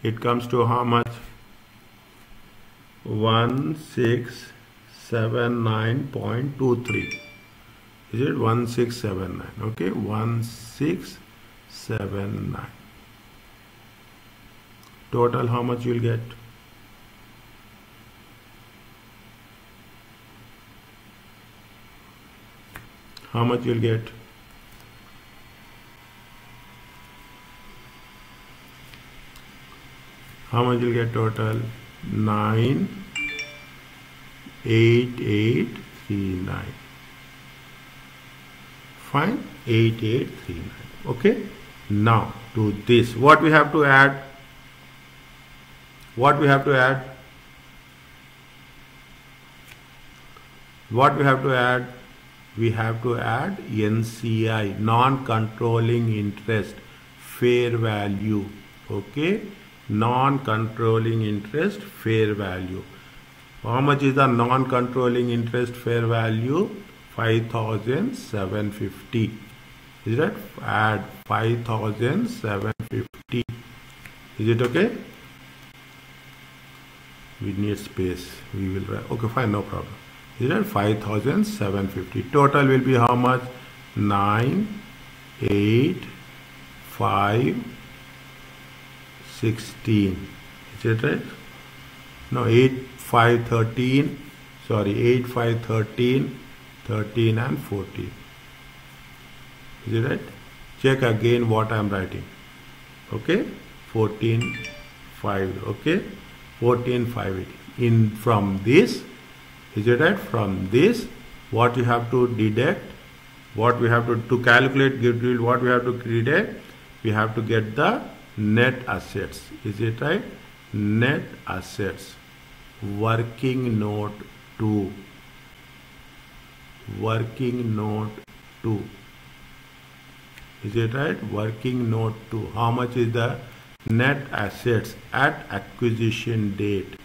It comes to how much? 1679.23. Is it 1679? Okay, 1679. Total, how much you'll get? How much you'll get? How much you'll get total? 98839. Fine, 8839. Okay. Now to this, what we have to add? What we have to add? What we have to add? We have to add NCI, non-controlling interest, fair value. Okay, non-controlling interest, fair value. How much is the non-controlling interest fair value? 5,750. Is that? Add 5,750. Is it okay? We need space. We will write. Okay, fine, no problem. Is that 5,750? Total will be how much? 98516. Is it right? No, 8513. Sorry, 8513, 13 and 14. Is it right? Check again what I am writing. Okay, 14,5. Okay, 14,580. In from this. Is it right? From this, what you have to deduct, what we have to calculate goodwill, what we have to deduct, we have to get the net assets. Is it right? Net assets. Working note 2. Working note 2. Is it right? Working note 2. How much is the net assets at acquisition date?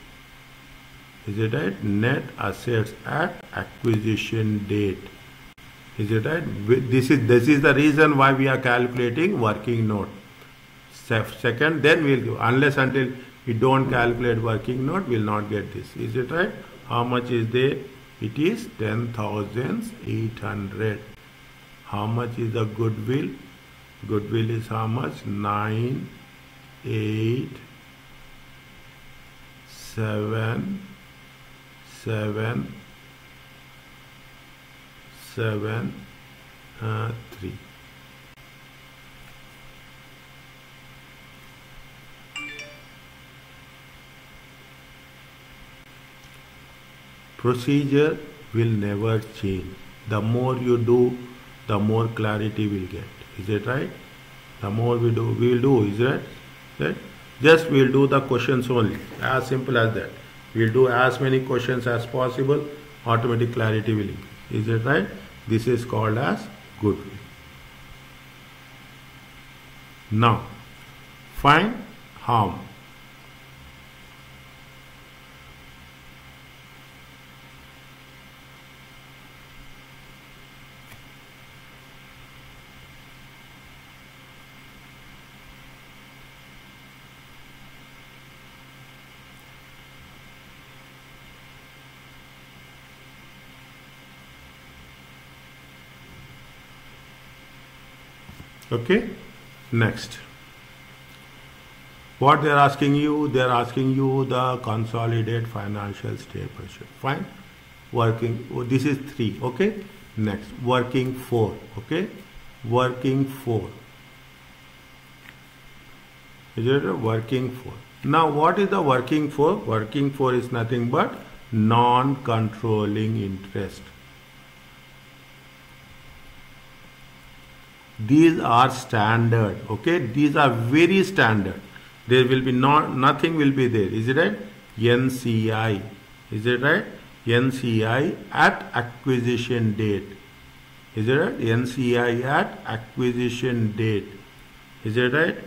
Is it right? Net assets at acquisition date. Is it right? This is the reason why we are calculating working note. Second, then we'll, unless until we don't calculate working note, we'll not get this. Is it right? How much is there? It is 10,800. How much is the goodwill? Goodwill is how much? 98773. Procedure will never change. The more you do, the more clarity we'll get. Is it right? The more we do, we will do. Is it right? Just we'll do the questions only. As simple as that. We'll do as many questions as possible. Automatic clarity will increase. Is it right? This is called as goodwill. Now, find harm. Okay, next. What they are asking you? They are asking you the consolidate financial statement. Fine. Working. Oh, this is 3. Okay. Next. Working 4. Okay. Working 4. Is it working 4? Now, what is the working 4? Working 4 is nothing but non-controlling interest. These are standard. Okay, these are very standard. There will be nothing will be there. Is it right? NCI. Is it right? NCI at acquisition date. Is it right? NCI at acquisition date. Is it right?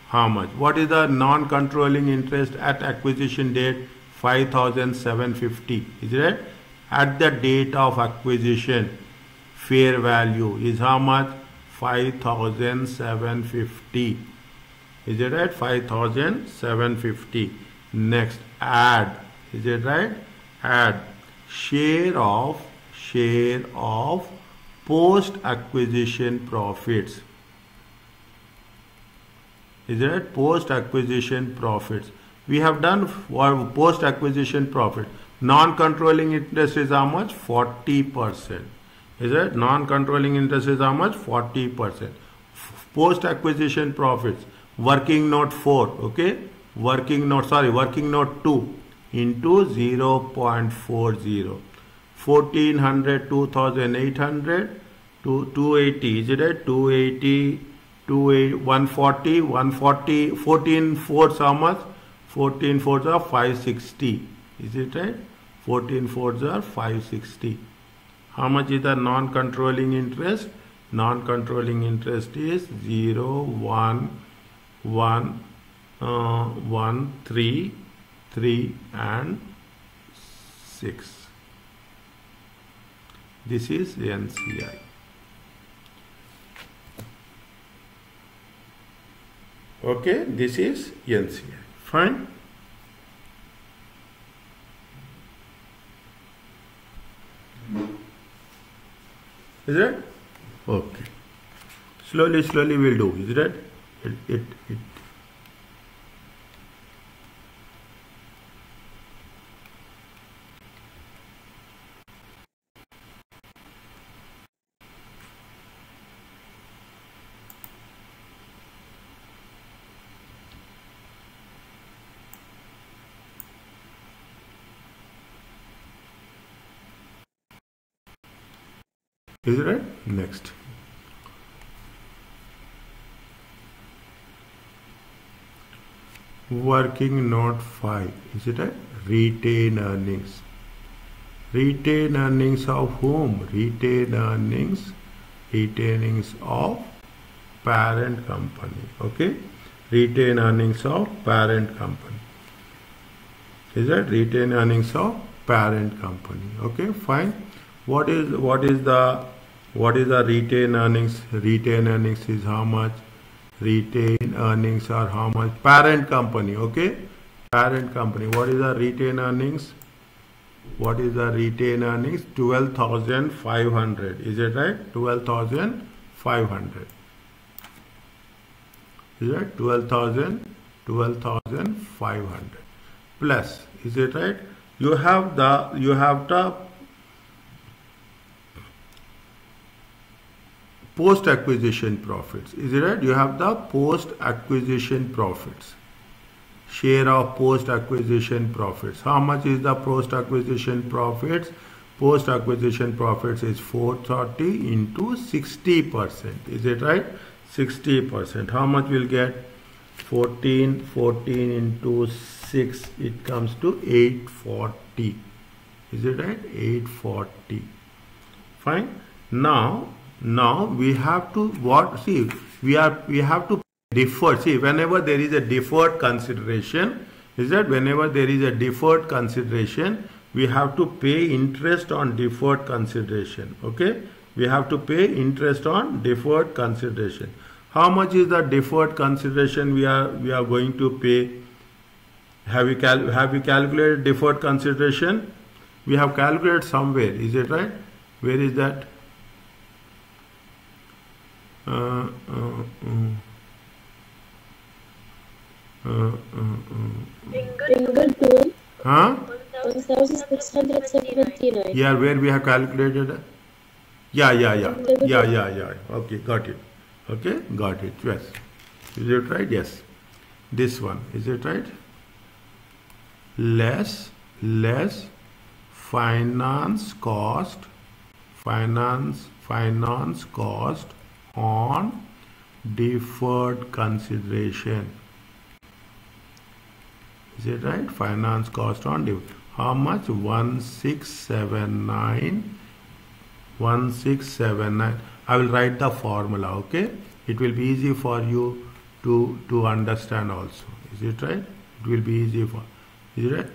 How much? What is the non-controlling interest at acquisition date? 5,750. Is it right? At the date of acquisition, fair value is how much? 5,750. Is it right? 5,750. Next, add. Is it right? Add share of post acquisition profits. Is it post acquisition profits? We have done for post acquisition profit. Non-controlling interest is how much? 40%. Is it? Non-controlling interest is how much? 40%. Post acquisition profits. Working note 4. Okay. Working note 2 into 0.40. 1400, 2800 to 280. Is it right? 280, 140, 140, 14 fours how much? 14 fours are 560. Is it right? 14 fours are 560. How much is the non-controlling interest? Non-controlling interest is 0, 1, 1, 1, 3, 3 and 6. This is NCI. Okay, this is NCI. Fine. Is it? Okay. Slowly we'll do. Is it? It. Is it right? Next. Working note 5. Is it right? Retained earnings. Retained earnings of whom? Retained earnings of parent company. Okay. Retained earnings of parent company. Is that retained earnings of parent company? Okay, fine. What is the retained earnings? Retained earnings is how much? Retained earnings are how much? Parent company. Okay, parent company. What is the retained earnings? What is the retained earnings? 12,500. Is it right? 12,500. Is it 12,500 plus? Is it right? You have the post acquisition profits. Is it right? You have the post acquisition profits. Share of post acquisition profits. How much is the post acquisition profits? Post acquisition profits is 430 into 60%. Is it right? 60%. How much will get? 14 into 6. It comes to 840. Is it right? 840. Fine. Now we have to what? See, we have to defer. See, whenever there is a deferred consideration, is that whenever there is a deferred consideration, we have to pay interest on deferred consideration. Okay, we have to pay interest on deferred consideration. How much is the deferred consideration we are going to pay? Have we calculated deferred consideration? We have calculated somewhere. Is it right? Where is that? Finger tool. Huh? 1,679. Yeah, where we have calculated? Yeah. Okay, got it. Okay, got it. Yes. Is it right? Yes. This one. Is it right? Less finance cost on deferred consideration. Is it right? Finance cost on deferred. How much? 1679. I will write the formula. Okay, it will be easy for you to understand also. Is it right? It will be easy for. Is it right?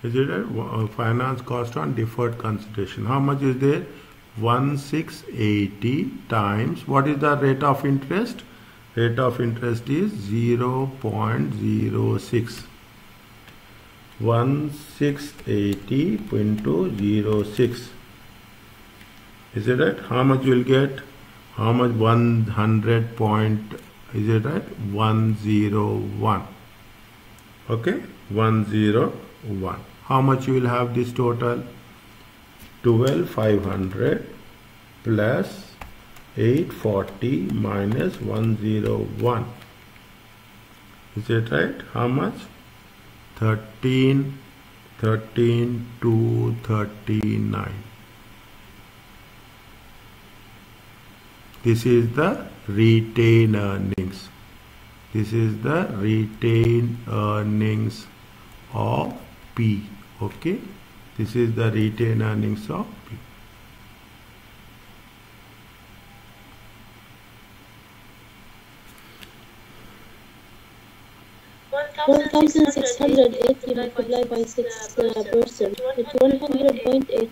Is it right? Finance cost on deferred consideration. How much is there? 1680 times, what is the rate of interest? Rate of interest is 0.06. 1680 into 06. Is it right? How much you will get? How much? 100 point, is it right? 101. Okay, 101. How much you will have this total? 12,500 plus 840 minus 101. Is it right? How much? 13,239. This is the retained earnings. This is the retained earnings of P. Okay, this is the retained earnings of P. $1,680 multiplied by 6%. It's 100.8.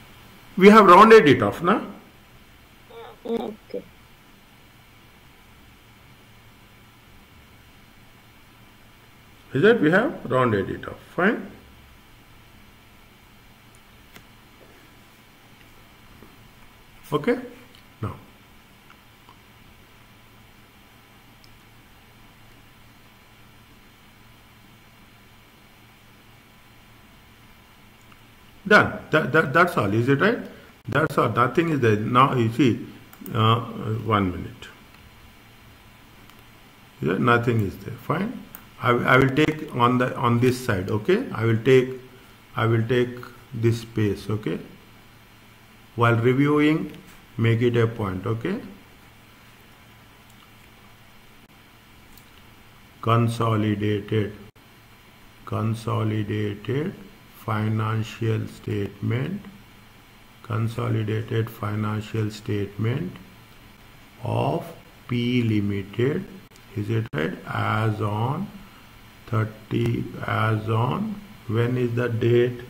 We have rounded it off, na? Okay. Is that we have rounded it off? Fine. Okay. Now, done. That's all. Is it right? That's all. Nothing is there. Now you see, 1 minute. Is there? Nothing is there. Fine. I will take on this side. Okay. I will take this space. Okay. While reviewing, make it a point. Okay. Consolidated financial statement. Consolidated financial statement of P Limited. Is it right? As on 30, as on, when is the date?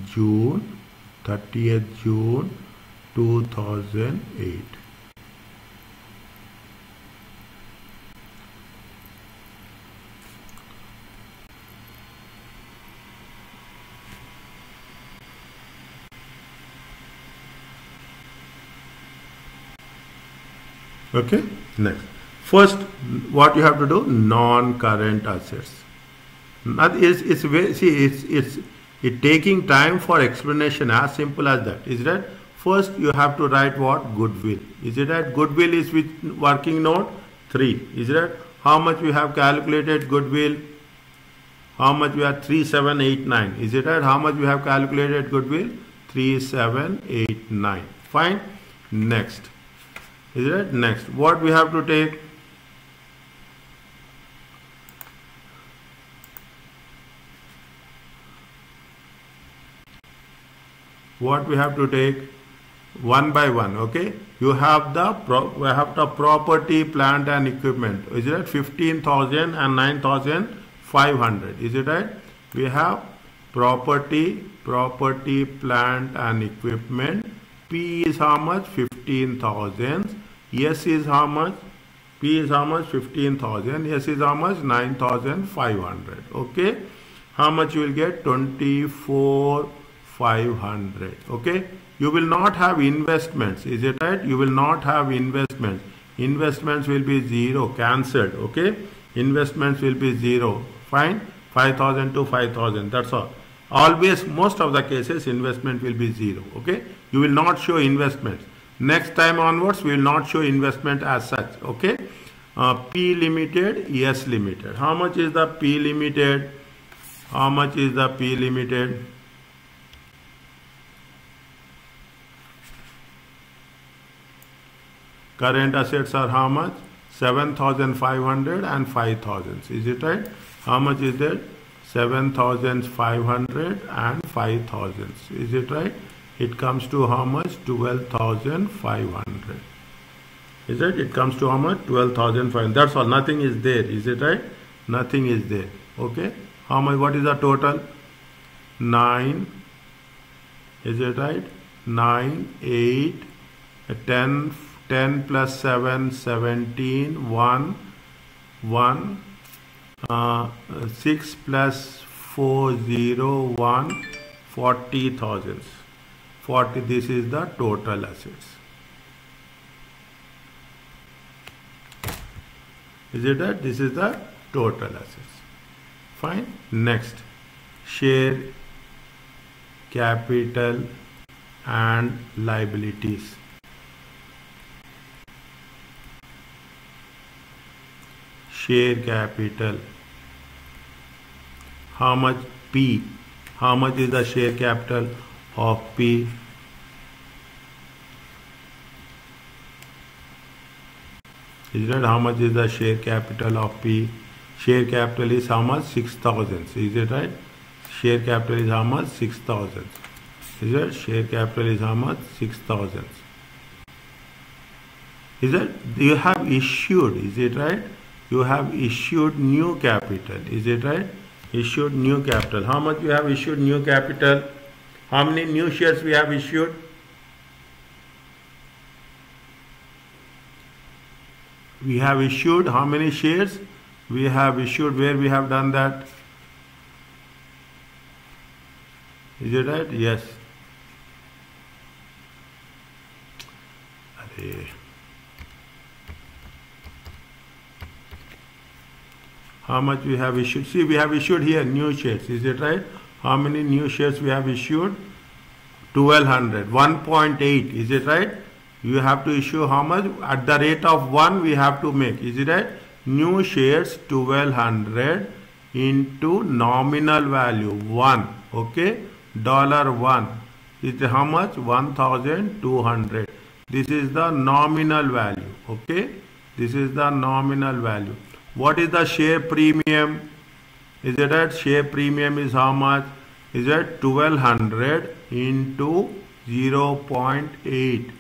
June 2008. Okay, next. First, what you have to do? Non-current assets. That is, it's taking time for explanation, as simple as that. Is that? First, you have to write what? Goodwill. Is it that? Goodwill is with working note 3. Is that? How much we have calculated goodwill? How much we have? 3789. Is it right? How much we have calculated goodwill? 3789. Fine. Next. Is it right? Next. What we have to take? What we have to take? One by one. Okay. You have the property, plant and equipment. Is it right? 15,000 and 9,500. Is it right? We have property, plant and equipment. P is how much? 15,000. S is how much? P is how much? 15,000. S is how much? 9,500. Okay. How much you will get? 24,500. Okay. You will not have investments. Is it right? You will not have investments. Investments will be 0. Cancelled. Okay. Investments will be 0. Fine. 5,000 to 5,000. That's all. Always, most of the cases, investment will be 0. Okay. You will not show investments. Next time onwards, we will not show investment as such. Okay. P Limited, S Limited. How much is the P Limited? How much is the P Limited? Current assets are how much? 7,500 and 5,000. Is it right? How much is that? 7,500 and 5,000. Is it right? It comes to how much? 12,500. Is it? It comes to how much? 12,500. That's all. Nothing is there. Is it right? Nothing is there. Okay. How much? What is the total? 9. Is it right? 9, 8, 10, 10 plus 7, 17, 1, 1, 6 plus 4, 0, 1, 40,000. 40. This is the total assets. Is it that? This is the total assets. Fine. Next, share capital and liabilities. Share capital. How much? P. How much is the share capital of P? Is that how much is the share capital of P? Share capital is how much? 6,000. Is it right? Share capital is how much? 6,000. Is it? Share capital is how much? 6,000. Is it? You have issued. Is it right? You have issued new capital. Is it right? Issued new capital. How much you have issued new capital? How many new shares we have issued? We have issued how many shares? We have issued, where we have done that? Is it right? Yes. How much we have issued? See, we have issued here new shares. Is it right? How many new shares we have issued? 1200. 1.8. Is it right? You have to issue how much? At the rate of 1 we have to make. Is it right? New shares 1200 into nominal value 1. Okay? $1 is how much? 1,200. This is the nominal value. Okay? This is the nominal value. What is the share premium? Is it right? Share premium is how much? Is it 1200 into 0.8?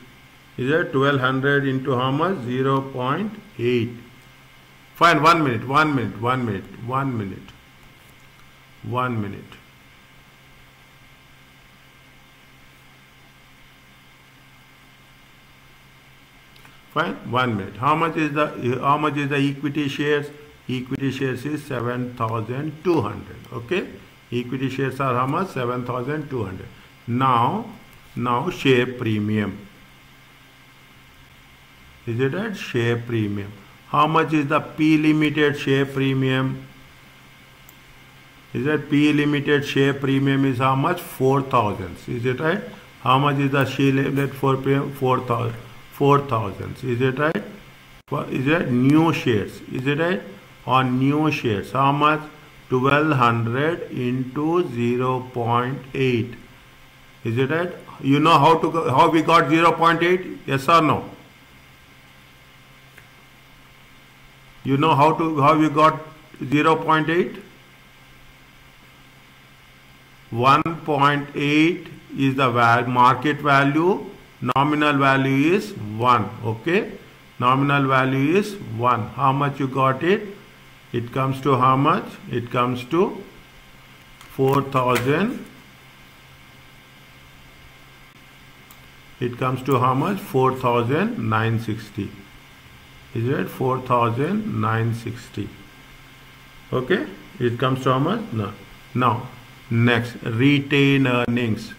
Is it 1200 into how much? 0.8. Fine, 1 minute, 1 minute, 1 minute, 1 minute, 1 minute. Fine, 1 minute. How much is the equity shares? Equity shares is 7,200. Okay? Equity shares are how much? 7,200. Now share premium. Is it right? Share premium. How much is the P limited share premium? Is it P limited share premium is how much? 4,000. Is it right? How much is the share limited for premium? 4,000. 4,000. Is it right? Is it new shares? Is it right? On new shares, how much? 1200 into 0.8. Is it right? You know how we got 0.8? Yes or no? You know how we got 0.8? 1.8 is the market value. Nominal value is 1. Okay? Nominal value is 1. How much you got it? It comes to how much? It comes to 4,000. It comes to how much? 4,960. Is it 4,960? Okay? It comes to how much? No. Now, next, retained earnings.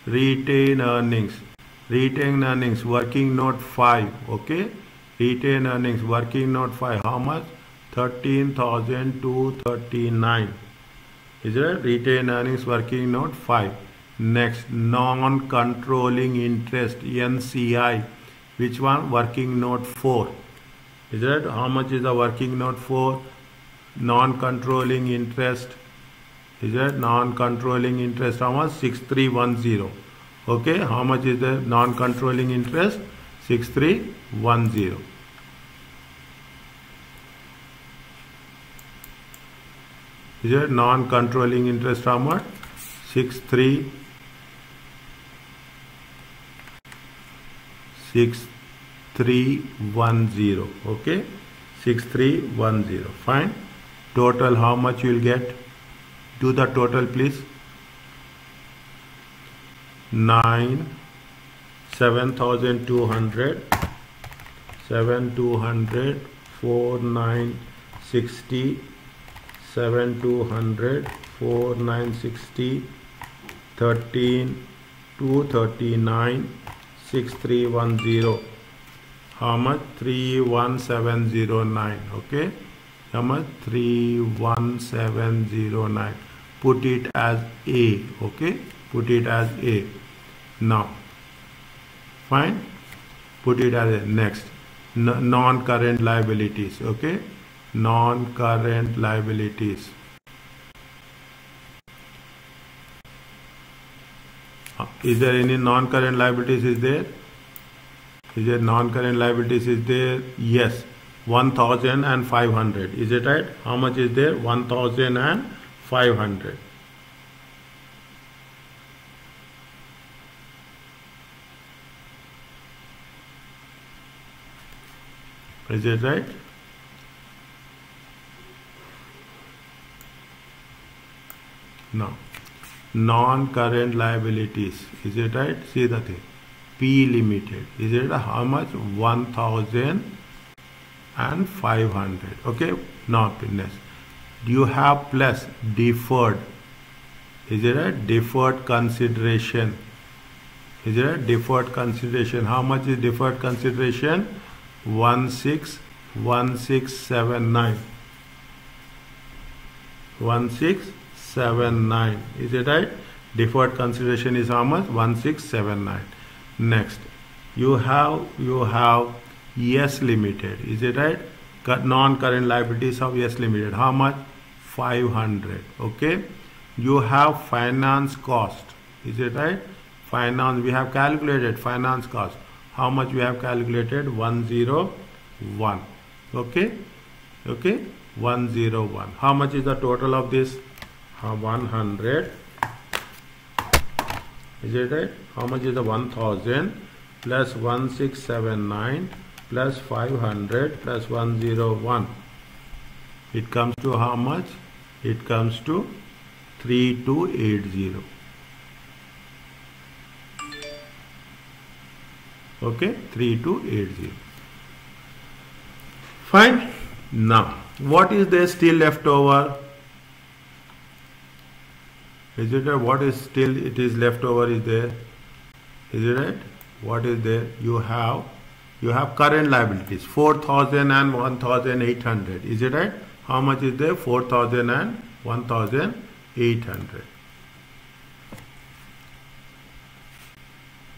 Retained earnings. Retained earnings, working note 5. Okay? Retained earnings, working note 5. How much? 13,239. Is it? Retained earnings, working note 5. Next, non-controlling interest, NCI. Which one? Working note 4. Is it? How much is the working note 4? Non-controlling interest. Is it? Non-controlling interest, how much? 6310. Okay, how much is the non-controlling interest? 6310. Is it? Non-controlling interest, how much? 6310. 6310. Okay, 6310. Fine. Total, how much you will get? Do the total, please. 7,200, 7,200, 4,960, 7,200, 4,960, 13,239, 6,310. How much? 31709. Okay. How much? 31709. Put it as A. Okay. Put it as A. Now, fine. Put it as A. Next, non-current liabilities. Okay. Non-current liabilities. Is there any non-current liabilities? Is there? Is there non-current liabilities? Is there? Yes. 1,500. Is it right? How much is there? 1,500. Is it right? No. Non-current liabilities. Is it right? See the thing. P limited. Is it how much? 1,500. Okay. Now, next. You have plus deferred. Is it right? Deferred consideration. Is it right? Deferred consideration. How much is deferred consideration? 1679. 1679. Is it right? Deferred consideration is how much? 1679. Next, you have yes limited. Is it right? Non-current liabilities of yes limited. How much? 500. Okay. You have finance cost. Is it right? Finance, we have calculated finance cost. How much we have calculated? 101. Okay. Okay. 101. How much is the total of this? 100. Is it right? How much is the 1,000 plus 1679 plus 500 plus 101? It comes to how much? It comes to 3280. Okay, 3280. Fine. Now, what is there still left over? Is it right? What is still it is left over is there? Is it right? What is there? You have current liabilities 4,000 and 1,800. Is it right? How much is there? 4,000 and 1,800.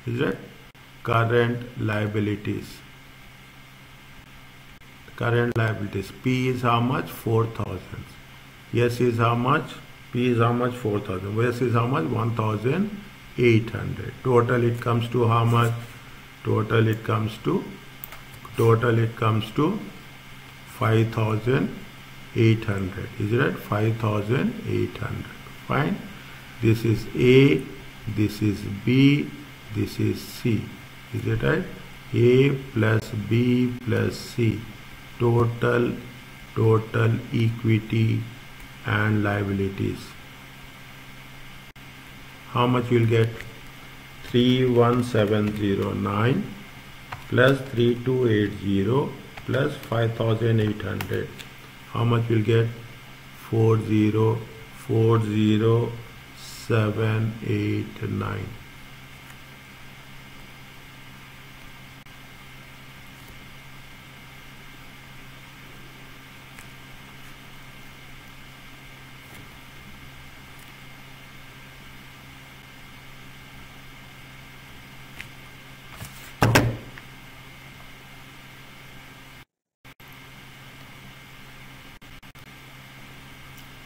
Is it? Current liabilities. Current liabilities. P is how much? 4,000. Yes is how much? P is how much? 4,000. S is how much? 1,800. Total it comes to how much? Total it comes to 5,800. Is it right? 5,800. Fine. This is A, this is B, this is C. Is it right? A plus B plus C. Total equity and liabilities. How much you will get? 31709 plus 3280 plus 5,800. How much will get? 4040789.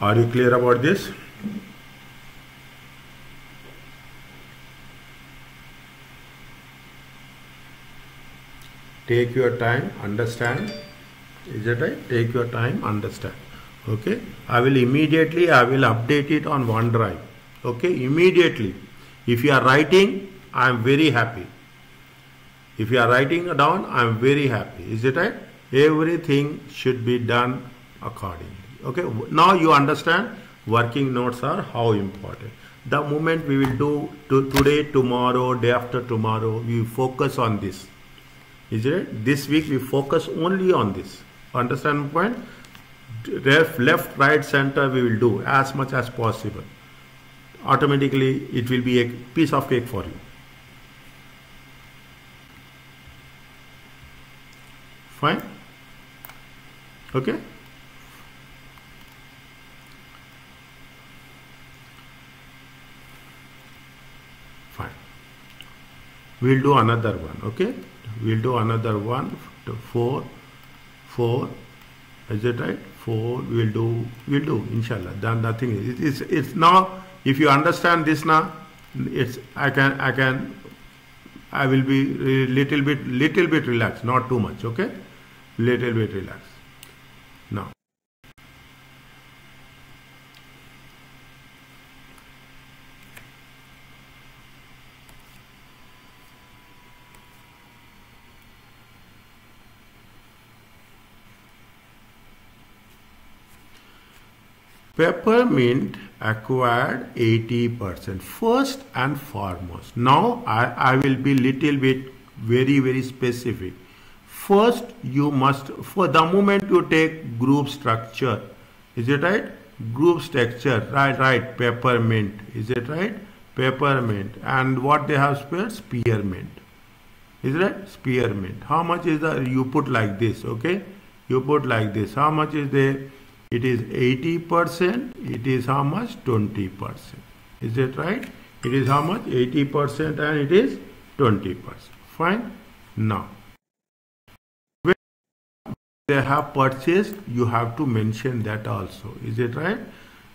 Are you clear about this? Take your time, understand. Is it right? Take your time, understand. Okay. I will update it on OneDrive. Okay. Immediately. If you are writing, I am very happy. If you are writing down, I am very happy. Is it right? Everything should be done accordingly. Okay. Now you understand working notes are how important. The moment we will do today, tomorrow, day after tomorrow, we focus on this. Is it? This week we focus only on this. Understand my point? Left, right, center we will do as much as possible. Automatically it will be a piece of cake for you. Fine? Okay? Fine. We'll do another one. Okay? We'll do another one. 4. Is it right? 4. We'll do inshallah. Then nothing is. It's now. If you understand this now, I will be little bit relaxed, not too much. Okay? Little bit relaxed. Now. Peppermint acquired 80% first and foremost. Now I will be little bit very specific. First you must, for the moment you take group structure, is it right? Group structure, right, peppermint, is it right? Peppermint, and what they have spelled? Spearmint, is it right? Spearmint. How much is the, you put like this, okay? You put like this, how much is the, it is 80%, it is how much? 20%. Is it right? It is how much? 80% and it is 20%. Fine. Now, when they have purchased, you have to mention that also. Is it right?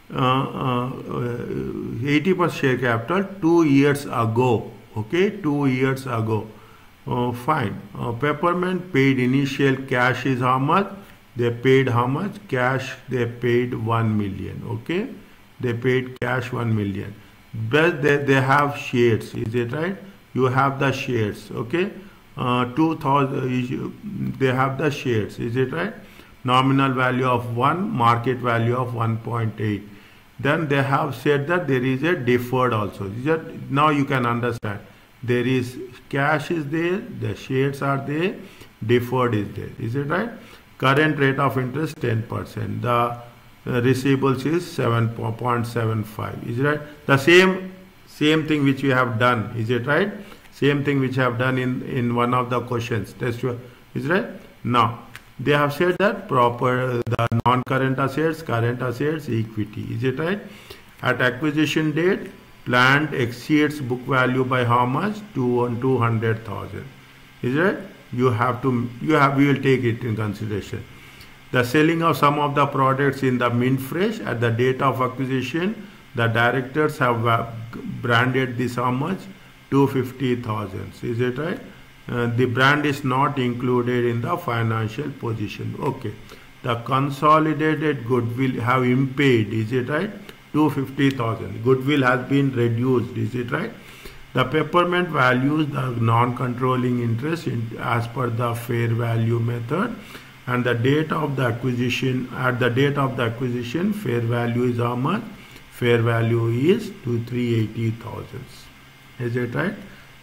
80% share capital 2 years ago. Okay, 2 years ago. Fine. Peppermint paid initial cash is how much? They paid how much? Cash, they paid 1 million. Okay? They paid cash 1 million. But they have shares. Is it right? You have the shares. Okay? 2000, they have the shares. Is it right? Nominal value of 1, market value of 1.8. Then they have said that there is a deferred also. Now you can understand. There is cash is there, the shares are there, deferred is there. Is it right? Current rate of interest 10%. The receivables is 7.75. Is it right? The same thing which we have done. Is it right? Same thing which I have done in one of the questions. Test your, is it right? Now they have said that the non-current assets, current assets, equity. Is it right? At acquisition date, plant exceeds book value by how much? 200,000. Is it right? We will take it in consideration. The selling of some of the products in the mint fresh at the date of acquisition, the directors have branded this how much? 250,000. Is it right? The brand is not included in the financial position. Okay. The consolidated goodwill have impaired. Is it right? 250,000. Goodwill has been reduced. Is it right? The Peppermint values the non-controlling interest as per the fair value method, and the date of the acquisition, at the date of the acquisition, fair value is how much? Fair value is 380,000. Is it right?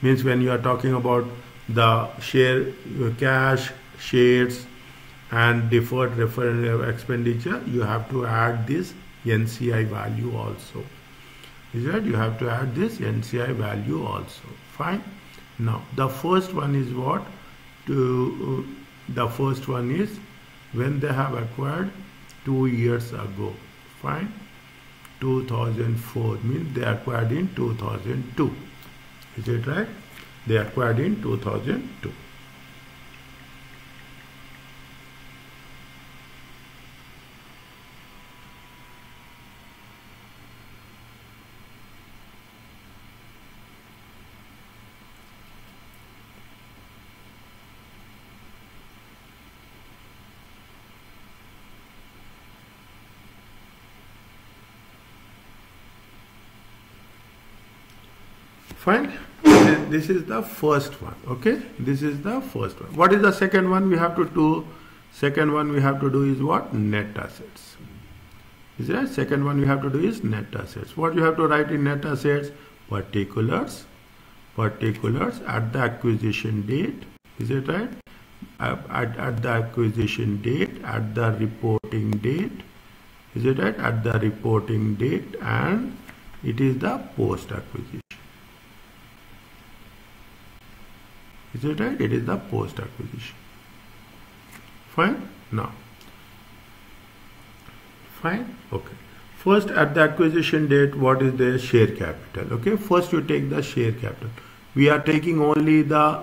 Means when you are talking about the share, cash, shares and deferred expenditure, you have to add this NCI value also. Is that you have to add this NCI value also. Fine. Now the first one is what? The first one is when they have acquired 2 years ago. Fine. 2004 means they acquired in 2002. Is it right? They acquired in 2002. Fine. This is the first one. Okay, this is the first one. What is the second one we have to do? Second one we have to do is what? Net assets. Is that second one we have to do is net assets. What you have to write in net assets? Particulars at the acquisition date. Is it right? At the acquisition date, at the reporting date. Is it right? At the reporting date, and it is the post acquisition. Is it right? It is the post acquisition. Fine. Now, fine. Okay. First, at the acquisition date, what is the share capital? Okay. First, you take the share capital. We are taking only the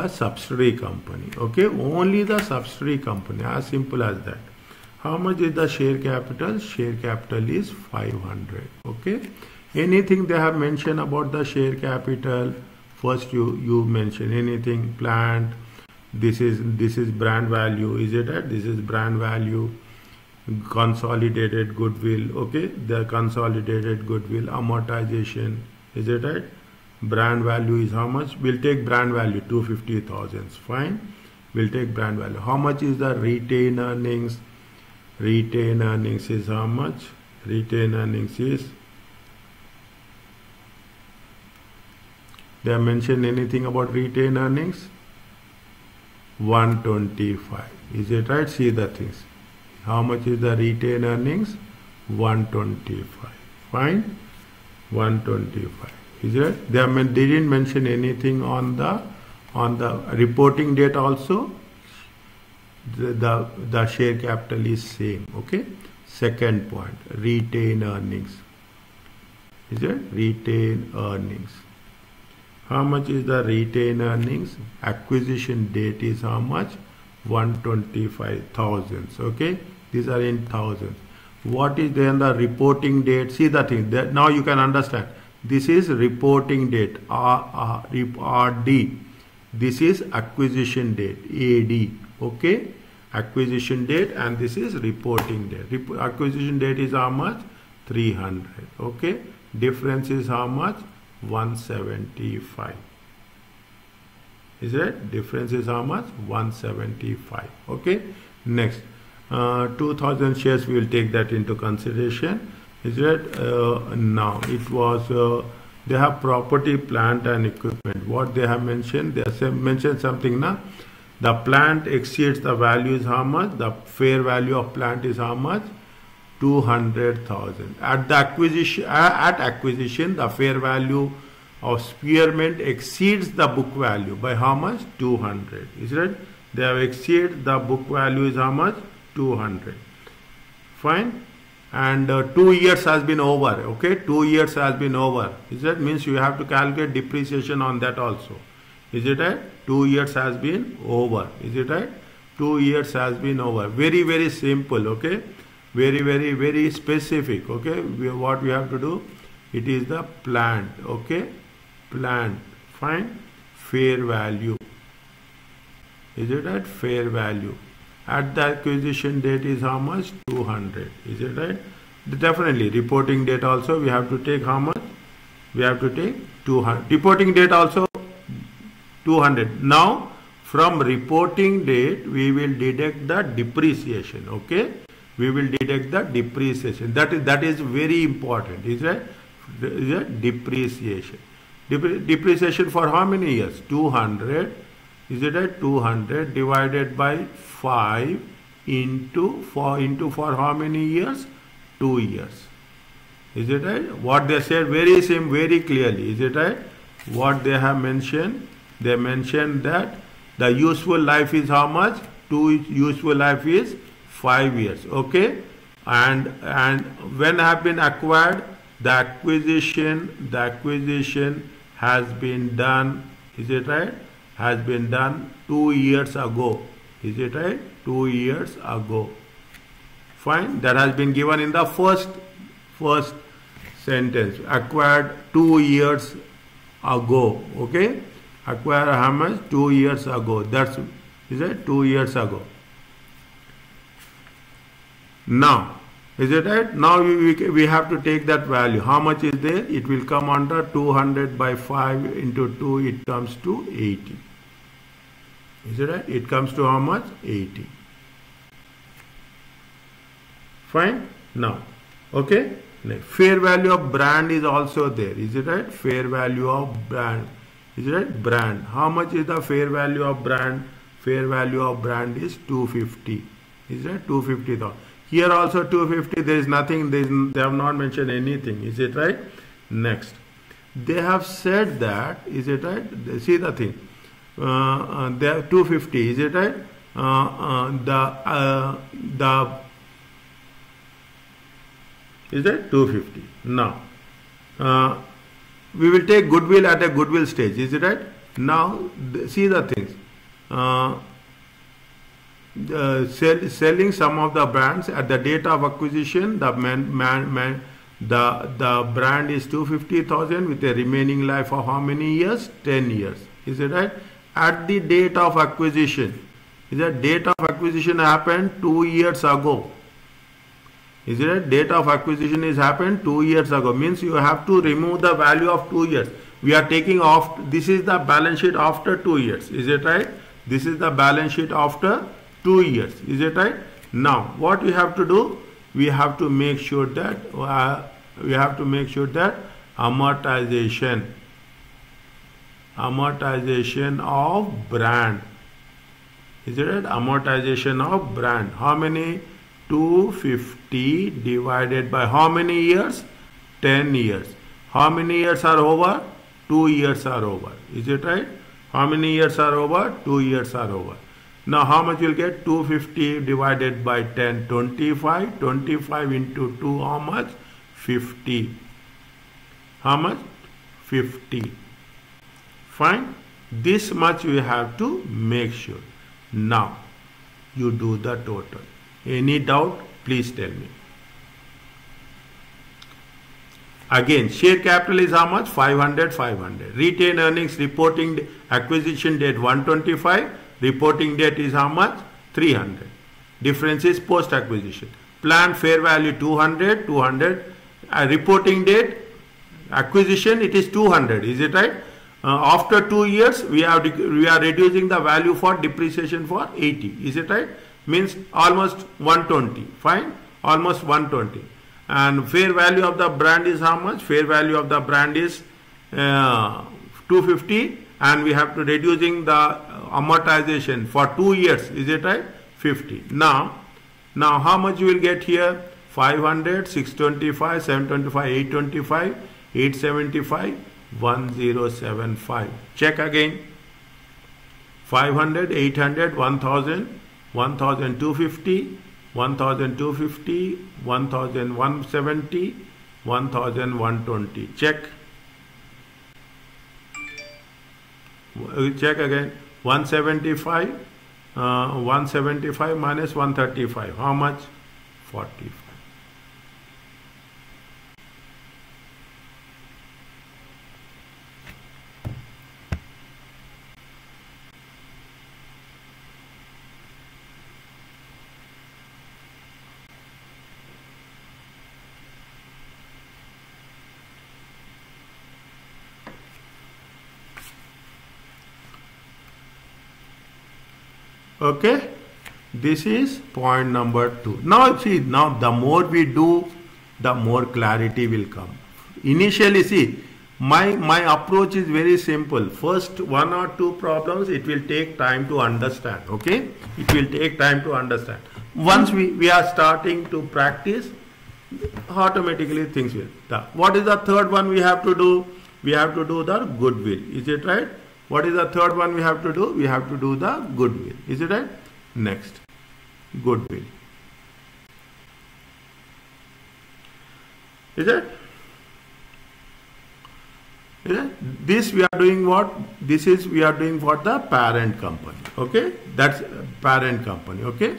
subsidiary company. Okay. Only the subsidiary company. As simple as that. How much is the share capital? Share capital is 500. Okay. Anything they have mentioned about the share capital? First, you mention anything. Plant. This is brand value. Is it right? This is brand value. Consolidated goodwill. Okay. The consolidated goodwill amortization. Is it right? Brand value is how much? We'll take brand value 250,000. Fine. We'll take brand value. How much is the retained earnings? Retained earnings is how much? Retained earnings is. They have mentioned anything about retained earnings? 125. Is it right? See the things. How much is the retained earnings? 125. Fine. 125. Is it? They didn't mention anything on the reporting date also. The share capital is same. Okay. Second point. Retained earnings. Is it? Retained earnings. How much is the retained earnings? Acquisition date is how much? 125,000. Okay. These are in thousands. What is then the reporting date? See the thing. Now you can understand. This is reporting date. RD. This is acquisition date. AD. Okay. Acquisition date, and this is reporting date. Acquisition date is how much? 300. Okay. Difference is how much? 175. Is it? Difference is how much? 175. Okay. Next, 2000 shares, we will take that into consideration. Is it? Now it was they have property, plant and equipment. What they have mentioned? They have mentioned something now. The plant exceeds the value is how much? The fair value of plant is how much? 200,000. At acquisition, the fair value of Spearmint exceeds the book value by how much? 200. Is it? They have exceeded the book value is how much? 200. Fine. And 2 years has been over. Okay. 2 years has been over. Is that means you have to calculate depreciation on that also. Is it right? 2 years has been over. Is it right? 2 years has been over. Very, very simple. Okay. Very, very, very specific. Okay. What we have to do? It is the plant. Okay. Plant. Fine. Fair value. Is it right? Fair value. At the acquisition date is how much? 200. Is it right? Definitely. Reporting date also we have to take how much? We have to take 200. Reporting date also 200. Now from reporting date we will deduct the depreciation. Okay. We will deduct the depreciation. That is very important. Is it? Is it? Depreciation. Depreciation for how many years? 200. Is it at 200 divided by 5 into for how many years? 2 years. Is it right? What they said very simple, very clearly. Is it right? What they have mentioned? They mentioned that the useful life is how much? Useful life is 5 years. Okay. And when have been acquired? The acquisition has been done. Is it right? Has been done 2 years ago. Is it right? 2 years ago. Fine. That has been given in the first sentence. Acquired 2 years ago. Okay. Acquired how much? 2 years ago. That's, is it? 2 years ago. Now, Is it right? Now we have to take that value. How much is there? It will come under 200 by 5 into 2. It comes to 80. Is it right? It comes to how much? 80. Fine. Now, okay. Next, fair value of brand is also there. Is it right? Fair value of brand. Is it right? Brand. How much is the fair value of brand? Fair value of brand is 250. Is it 250,000? Here also 250. There is nothing. They have not mentioned anything. Is it right? Next, they have said that. Is it right? See the thing. They have 250. Is it right? Is that 250? Now, we will take goodwill at a goodwill stage. Is it right? Now, see the things. Selling some of the brands at the date of acquisition, the brand is 250,000 with a remaining life of how many years? 10 years. Is it right? At the date of acquisition. Is that date of acquisition happened 2 years ago? Is it right? Date of acquisition is happened 2 years ago. Means you have to remove the value of 2 years. We are taking off. This is the balance sheet after 2 years. Is it right? This is the balance sheet after 2 years. Is it right? Now, what we have to do? We have to make sure that amortization of brand. Is it right? Amortization of brand. How many? 250 divided by how many years? 10 years. How many years are over? 2 years are over. Is it right? How many years are over? 2 years are over. Now how much you will get? 250 divided by 10, 25. 25 into 2, how much? 50. How much? 50. Fine. This much we have to make sure. Now you do the total. Any doubt? Please tell me. Again, share capital is how much? 500, 500. Retained earnings reporting acquisition date 125. Reporting date is how much? 300. Difference is post acquisition. Planned fair value 200, 200. Reporting date acquisition it is 200. Is it right? After 2 years we are reducing the value for depreciation for 80. Is it right? Means almost 120. Fine. Almost 120. And fair value of the brand is how much? Fair value of the brand is 250, and we have to reducing the amortization for 2 years. Is it right? 50. Now how much you will get here? 500, 625, 725, 825, 875, 1075. Check again. 500, 800, 1000, 1250, 1250, 1170, 1120. Check. Check again. 175, 175 minus 135. How much? 45. Okay, this is point number 2. Now see, now the more we do, the more clarity will come. Initially, see, my approach is very simple. First 1 or 2 problems, it will take time to understand. Okay, it will take time to understand. Once we are starting to practice, automatically things will. What is the third one we have to do? We have to do the goodwill. Is it right? What is the third one we have to do? We have to do the goodwill. Is it right? Next, goodwill. Is it? Is it? This we are doing what? This is we are doing for the parent company. Okay? That's parent company. Okay?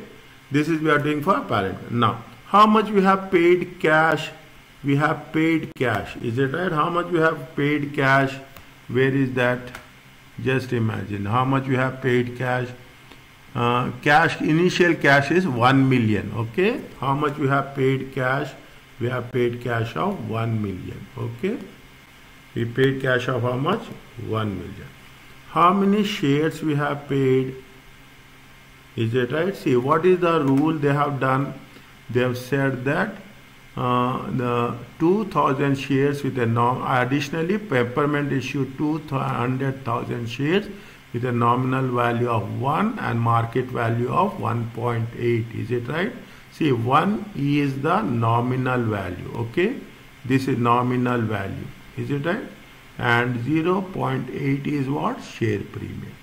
This is we are doing for parent. Now, how much we have paid cash? We have paid cash. Is it right? How much we have paid cash? Where is that? Just imagine how much we have paid cash. cash, initial cash is 1 million. Okay, how much we have paid cash? We have paid cash of 1 million. Okay, we paid cash of how much? 1 million. How many shares we have paid? Is it right? See, what is the rule they have done? They have said that the 2,000 shares with a additionally Peppermint issued 200,000 shares with a nominal value of 1 and market value of 1.8. Is it right? See, 1 is the nominal value. Okay, this is nominal value. Is it right? And 0.8 is what? Share premium.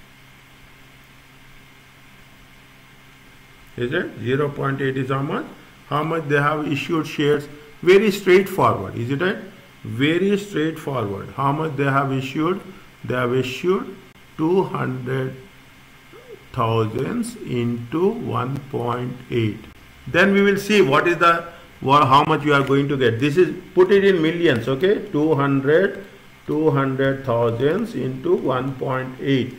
Is it? 0.8 is how much? How much they have issued shares? Very straightforward. Is it right? Very straightforward. How much they have issued? They have issued 200,000 into 1.8. Then we will see what is the how much you are going to get. This is, put it in millions. Okay, 200,000 into 1.8.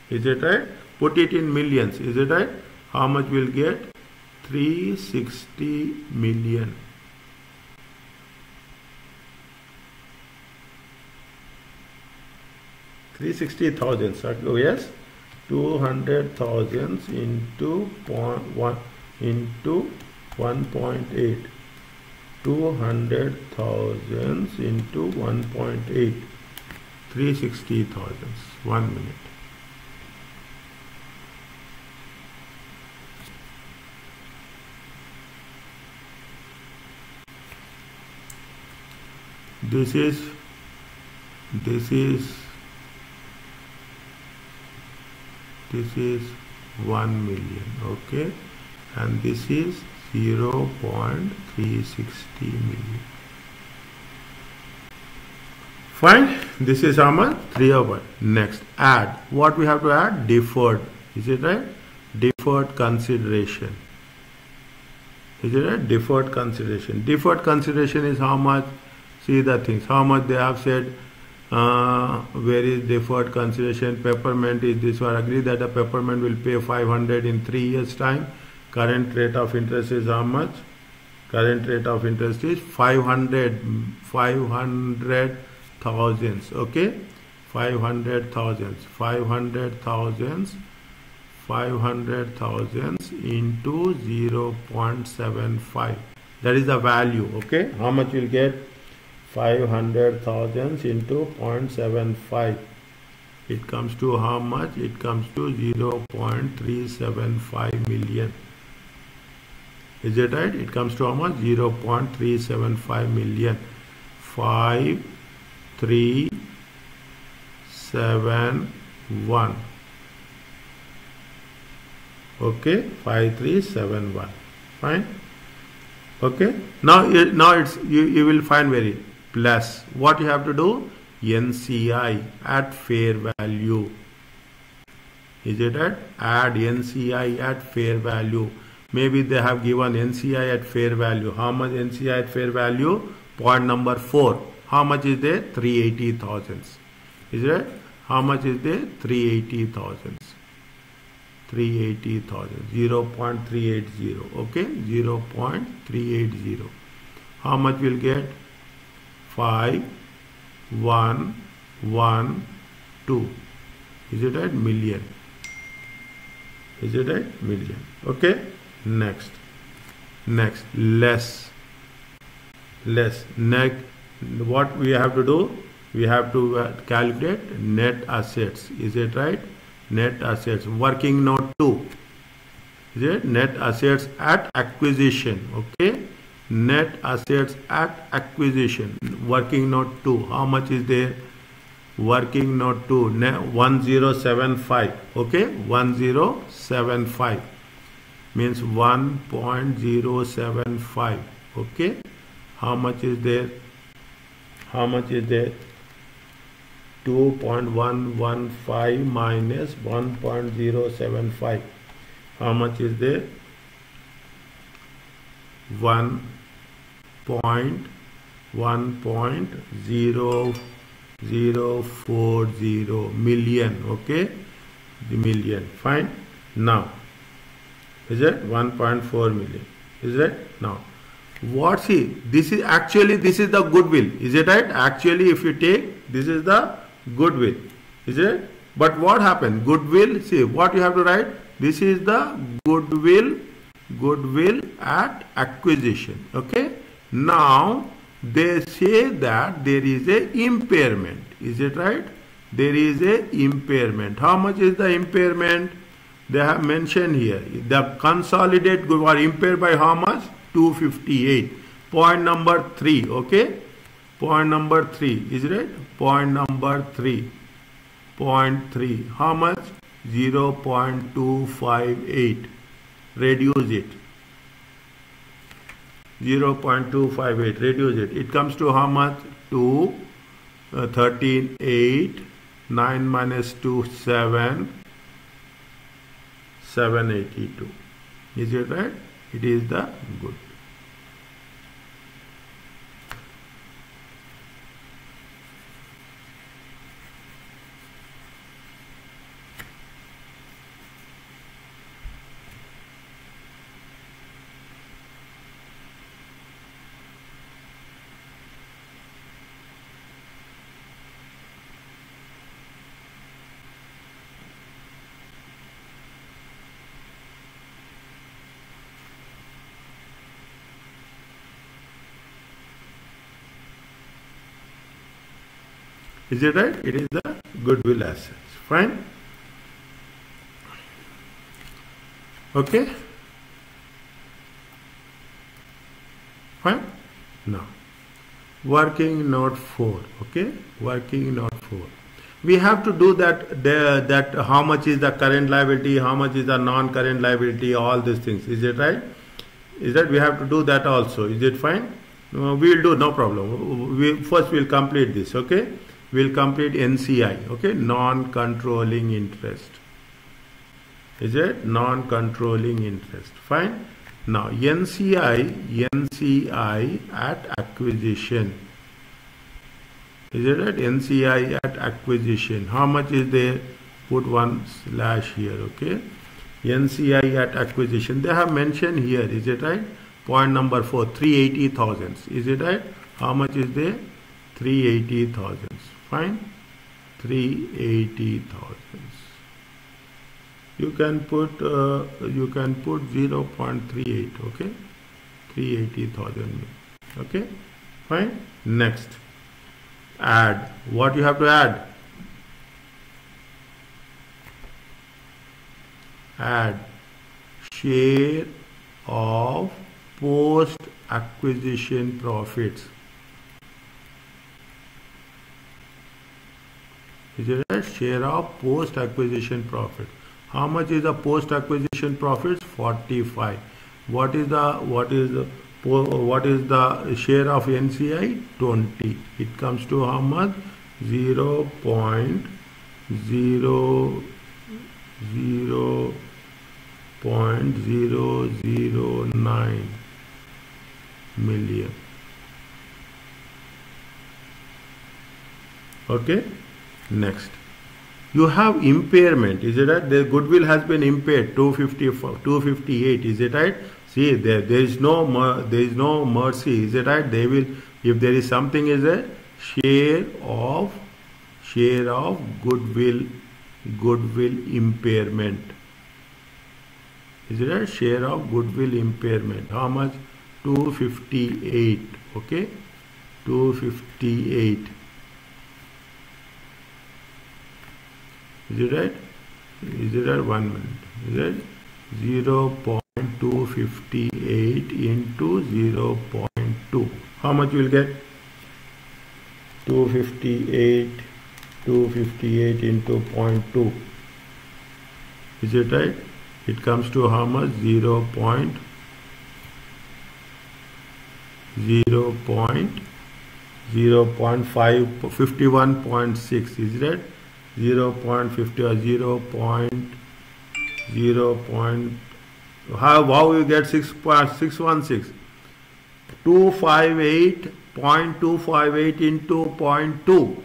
Is it right? Put it in millions. Is it right? How much we'll get? 360 million. Oh yes, 200,000 into 0.1 into 1.8. 200,000 into 1.8. 360,000. 1 minute. This is 1 million. Okay, and this is 0.360 million. Fine. This is how much? 3 over. Next, add. What we have to add? Deferred. Is it right? Deferred consideration. Is it right? Deferred consideration. Deferred consideration is how much? See the things. How much they have said. Where is deferred consideration? Peppermint is this one. Agree that a Peppermint will pay 500 in 3 years time. Current rate of interest is how much? Current rate of interest is 500,000. Okay, 500,000 into 0.75. That is the value. Okay, how much you'll get? 500,000 into 0.75. It comes to how much? It comes to 0.375 million. Is it right? It comes to how much? 0.375 million. 5371. Okay, 5371. Fine. Okay. Now it's you will find very plus. What you have to do? NCI at fair value. Is it right? Add NCI at fair value. Maybe they have given NCI at fair value. How much NCI at fair value? Point number 4. How much is there? 380,000. Is it right? How much is there? 380,000. 380,000. 0.380. Okay, 0.380. How much will get? 5112. Is it right? Million. Is it right? Million. Okay. Next. Less. Next, what we have to do? We have to calculate net assets. Is it right? Net assets. Working note 2. Is it? Net assets at acquisition. Okay. Net assets at acquisition. Working note 2. How much is there? Working note 2. 1075. Okay. 1075 means 1.075. Okay. How much is there? 2.115 minus 1.075. How much is there? 1.040 million. Okay, the million. Fine. Now Is it 1.4 million? Is it? Now, what see? This is actually this is the goodwill. Is it right? Actually, if you take this is the goodwill. Is it? But what happened? Goodwill. See what you have to write. This is the goodwill. Goodwill at acquisition. Okay. Now they say that there is a impairment. Is it right? There is a impairment. How much is the impairment? They have mentioned here. The consolidated good were impaired by how much? 258. Point number 3. Okay. Point number 3. Is it right? Point number 3. Point 3. How much? 0.258. Reduce it. 0.258. Reduce it. It comes to how much? 2. 13, 8. 9 minus 2, 7. 782. Is it right? It is the good. Is it right? It is the goodwill assets. Fine. Okay. Fine. Now, working note 4. Okay. Working note 4. We have to do that how much is the current liability, how much is the non-current liability, all these things. Is it right? Is that we have to do that also? Is it fine? We will do, no problem. First we'll complete this. Okay. We'll complete NCI, okay, non-controlling interest. Is it? Non-controlling interest. Fine. Now, NCI at acquisition. Is it right? NCI at acquisition. How much is there? Put one slash here, okay. NCI at acquisition. They have mentioned here, is it right? Point number 4, 380,000. Is it right? How much is there? 380,000. Fine. 380,000. You can put 0.38. Okay. 380,000. Okay. Fine. Next. Add. What you have to add? Add share of post acquisition profits. Is it a share of post acquisition profit? How much is the post acquisition profits? 45. What is the share of NCI? 20. It comes to how much? 0.009 million. Okay. Next, you have impairment. Is it right? The goodwill has been impaired. 258. Is it right? See, there is no mercy. Is it right? They will, if there is something, is a share of goodwill impairment. Is it right? Share of goodwill impairment. How much? 258. Okay, 258. Is it right? Is it right? 1 minute. Is it 0.258 into 0.2? How much you will get? 258 into 0.2. Is it right? It comes to how much? 0.51.6. Is it right? 0.50 or 0.0. How you get 6.616? 258.258 into 0.2.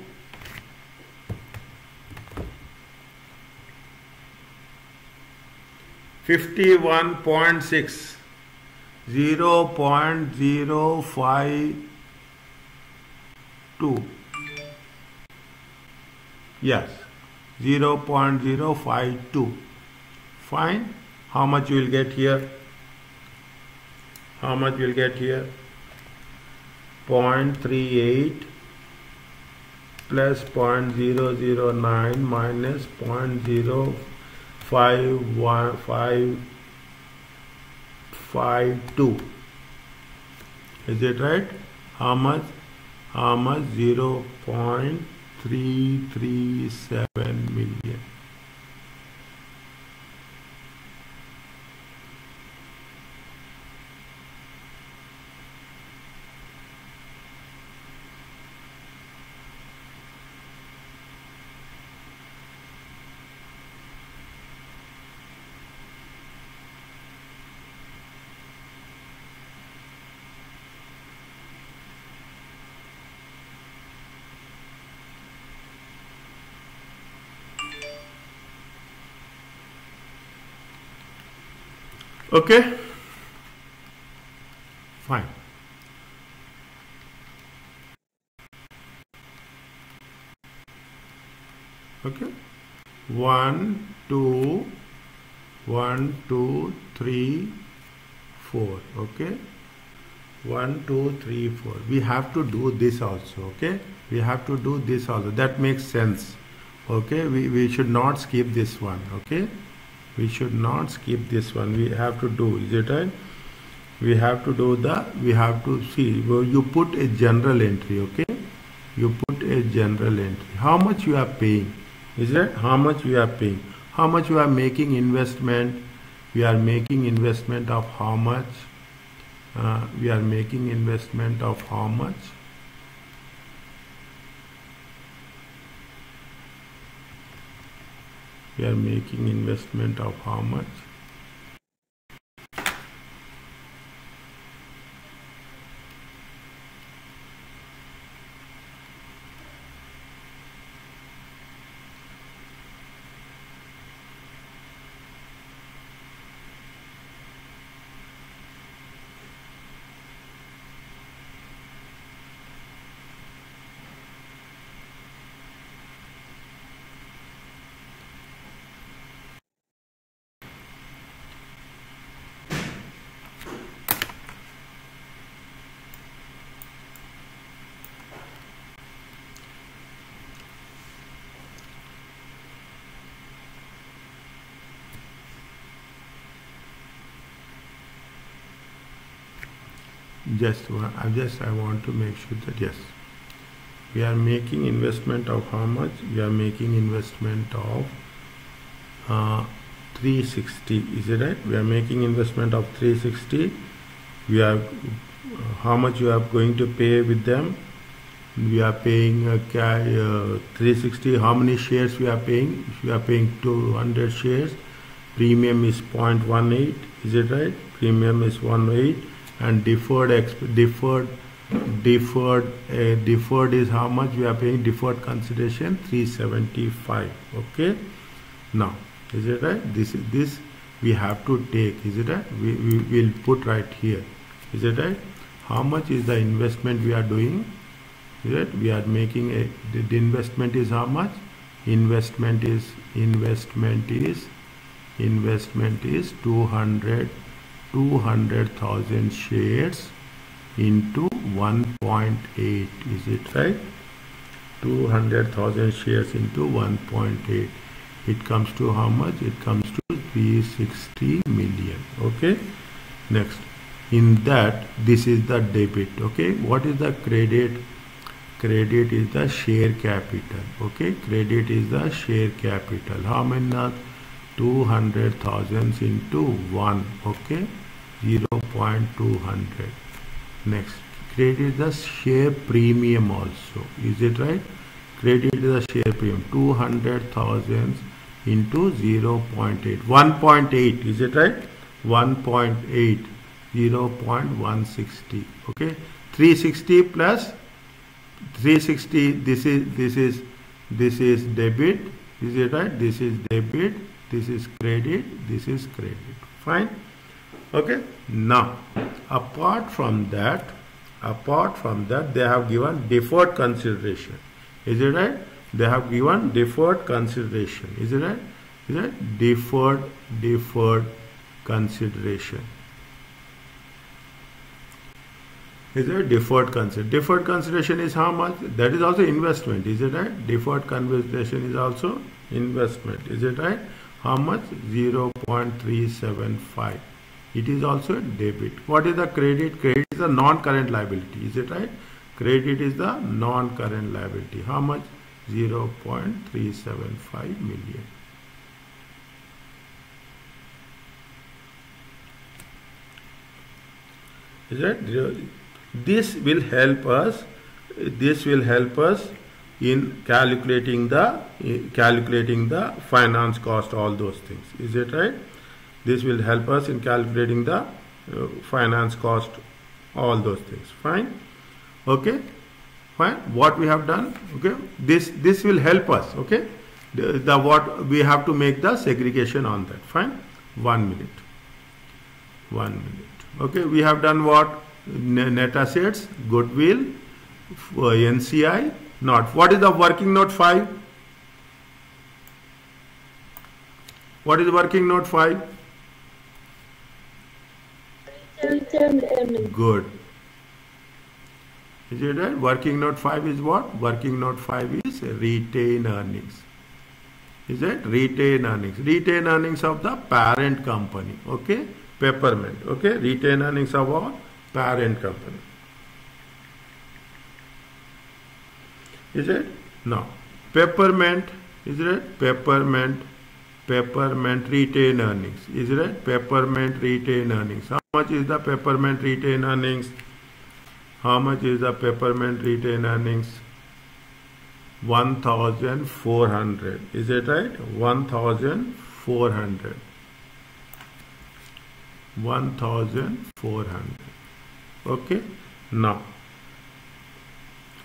51.6, 0.052. Yes, 0.052. Fine. How much you will get here? How much you will get here? 0.38 plus 0.009 minus 0.05152. Is it right? How much? 0.337 million. Okay, fine. Okay, 1 2 1 2 3 4. Okay, 1 2 3 4. We have to do this also. Okay, we have to do this also. That makes sense. Okay, we should not skip this one. Okay, we should not skip this one. We have to do, is it right? We have to do we have to see, you put a general entry. Okay, you put a general entry. How much you are paying? Is it how much we are paying? How much you are making investment? We are making investment of how much? We are making investment of how much? We are making investment of how much? I want to make sure that yes, we are making investment of how much? We are making investment of 360. Is it right? We are making investment of 360. We are how much you are going to pay with them? We are paying 360. How many shares we are paying? We are paying 200 shares. Premium is 0.18. Is it right? Premium is 1.8. And deferred is how much we are paying? Deferred consideration 375. Okay, now is it right? This we have to take. Is it right? We will put right here. Is it right? How much is the investment we are doing? Is it? We are making the investment is how much? Investment is 200,000 shares into 1.8. Is it right? 200,000 shares into 1.8. It comes to how much? It comes to 360 million. Okay. Next, in that, this is the debit. Okay. What is the credit? Credit is the share capital. Okay. Credit is the share capital. How many? 200,000 into 1. Okay. 0.200. Next, credit the share premium also. Is it right? Credit the share premium 200,000 into 0.8. 1.8. Is it right? 1.8. 0.160. Okay. 360 plus 360. This is debit. Is it right? This is debit. this is credit, this is credit. Fine. Okay. Now, apart from that, they have given deferred consideration. Is it right? They have given deferred consideration. Is it right? Is it deferred consideration? Is it deferred consideration? Deferred consideration is how much? That is also investment. Is it right? Deferred consideration is also investment. Is it right? How much? 0.375. It is also a debit. What is the credit? Credit is a non-current liability. Is it right? Credit is the non-current liability. How much? 0.375 million. Is that this will help us? This will help us in calculating the finance cost. All those things. Is it right? This will help us in calculating the finance cost. All those things. Fine. Okay. Fine. What we have done. Okay. This will help us. Okay. The what we have to make the segregation on that. Fine. 1 minute. 1 minute. Okay, we have done what? Net assets, goodwill, NCI, not. What is the working note 5? What is working note 5? Retained earnings. Good. Is it right? Working note 5 is what? Working note 5 is retained earnings. Is it? Retained earnings. Retained earnings of the parent company. Okay. Peppermint. Okay. Retained earnings of our parent company. Is it? No. Peppermint. Is it? Peppermint retained earnings. Is it? Peppermint retained earnings. How much is the peppermint retained earnings? How much is the peppermint retained earnings? 1,400. Is it right? 1,400. 1,400. Okay. Now,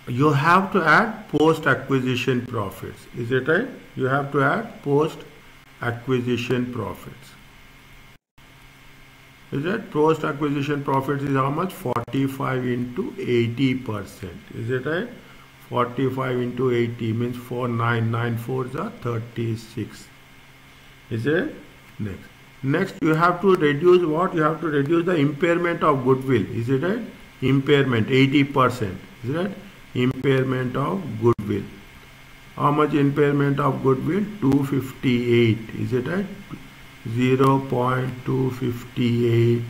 you have to add post-acquisition profits. Is it right? You have to add post-acquisition profits. Is it? Post-acquisition profits is how much? 45 into 80%. Is it right? 45 into 80 means 4994 is 36. Is it? Next, you have to reduce what? You have to reduce the impairment of goodwill. Is it right? Impairment 80%. Is it right? Impairment of goodwill. How much impairment of goodwill? 258. Is it right? 0.258.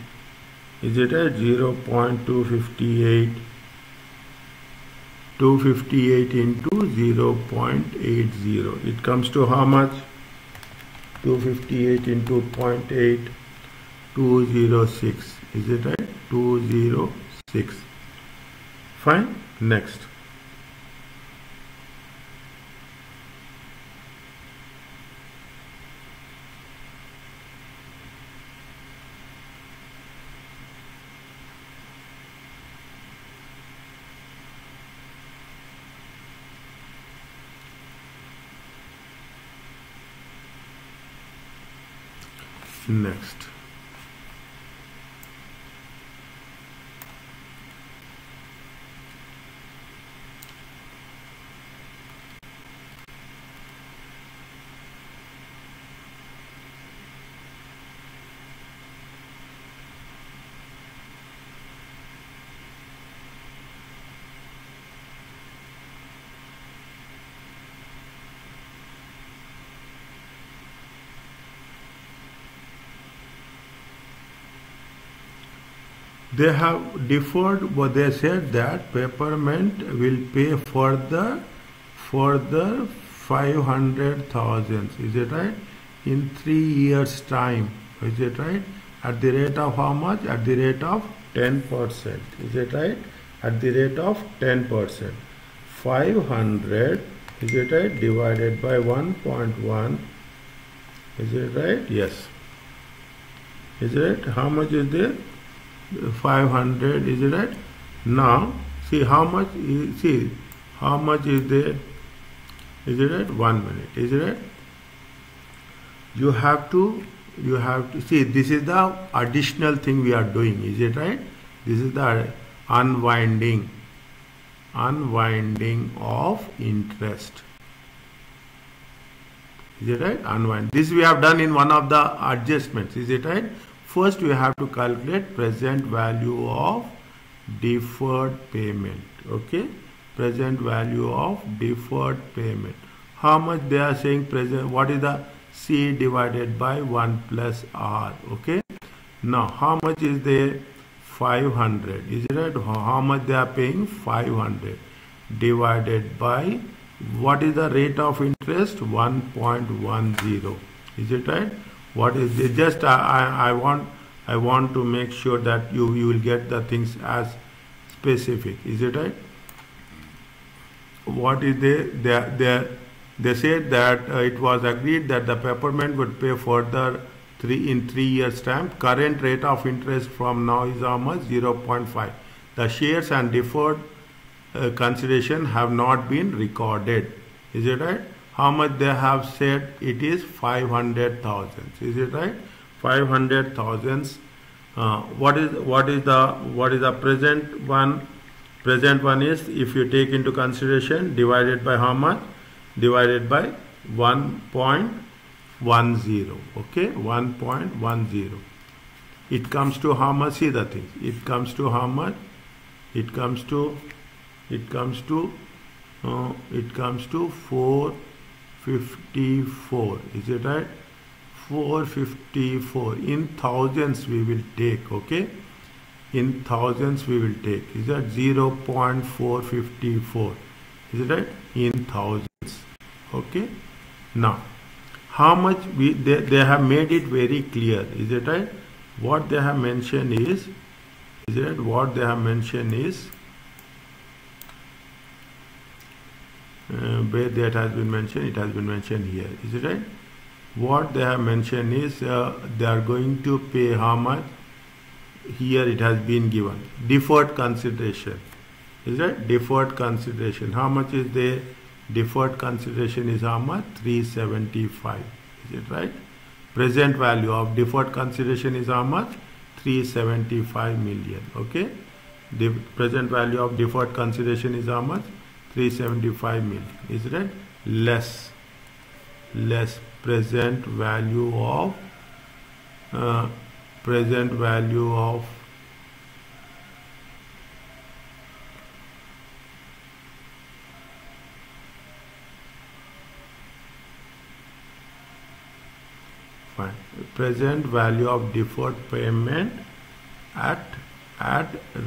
Is it right? 0.258. 258 into 0.80. It comes to how much? 258 into 0.8. 206. Is it right? 206. Fine. Next. Next. They have deferred, but they said that Peppermint will pay further 500,000. Is it right? In 3 years' time. Is it right? At the rate of how much? At the rate of 10%. Is it right? At the rate of 10%. 500. Is it right? Divided by 1.1. Is it right? Yes. Is it right? How much is there? 500. Is it right? Now see how much is there. Is it right? 1 minute. Is it right? you have to see, this is the additional thing we are doing, is it right? This is the unwinding of interest, is it right? Unwind. This we have done in one of the adjustments, is it right? First we have to calculate present value of deferred payment. Okay, present value of deferred payment. How much they are saying present? What is the C divided by 1 plus R? Okay, now how much is there? 500, is it right? How much they are paying? 500 divided by, what is the rate of interest? 1.10, is it right? What is it? Just I want to make sure that you will get the things as specific, is it right? What is they said that it was agreed that the Peppermint would pay further in 3 years time. Current rate of interest from now is how much? 0.5. The shares and deferred consideration have not been recorded, is it right? How much they have said? It is 500,000, is it right? 500,000. What is the present one? Present one is, if you take into consideration, divided by how much? Divided by 1.10. Okay, 1.10. It comes to how much? See the thing. It comes to how much? It comes to 454. Is it right? 454. In thousands we will take. Okay, in thousands we will take. Is that 0.454? Is it right? In thousands. Okay, now how much they have made it very clear, is it right? What they have mentioned is it right? What they have mentioned is where that has been mentioned, it has been mentioned here, is it right? What they have mentioned is they are going to pay how much? Here it has been given deferred consideration, is it? Deferred consideration. How much is there? Deferred consideration is how much? 375, is it right? Present value of deferred consideration is how much? 375 million. Okay, the present value of deferred consideration is how much? 375 million, is it right? Less present value of present value of deferred payment at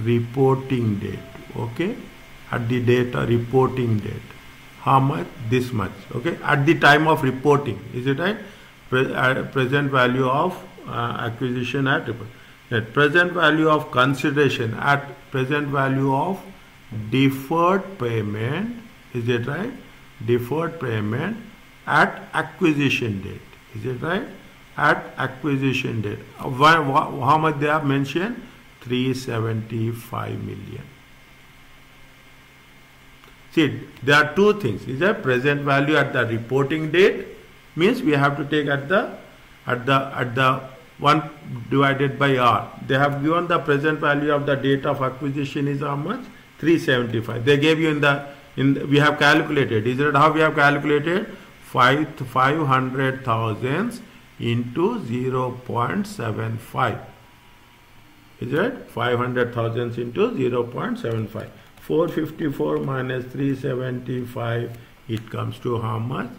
reporting date. Okay, at the data reporting date. How much? This much. Okay, at the time of reporting, is it right? Present value of acquisition at report. Present value of consideration at present value of deferred payment, is it right? Deferred payment at acquisition date, is it right? At acquisition date. How much they have mentioned? 375 million. See, there are two things. Is a present value at the reporting date, means we have to take at the 1 divided by R. They have given the present value of the date of acquisition is how much? 375. They gave you we have calculated. Is that how we have calculated? 500,000 into 0.75. Is it? 500,000 into 0.75. 454 minus 375, it comes to how much?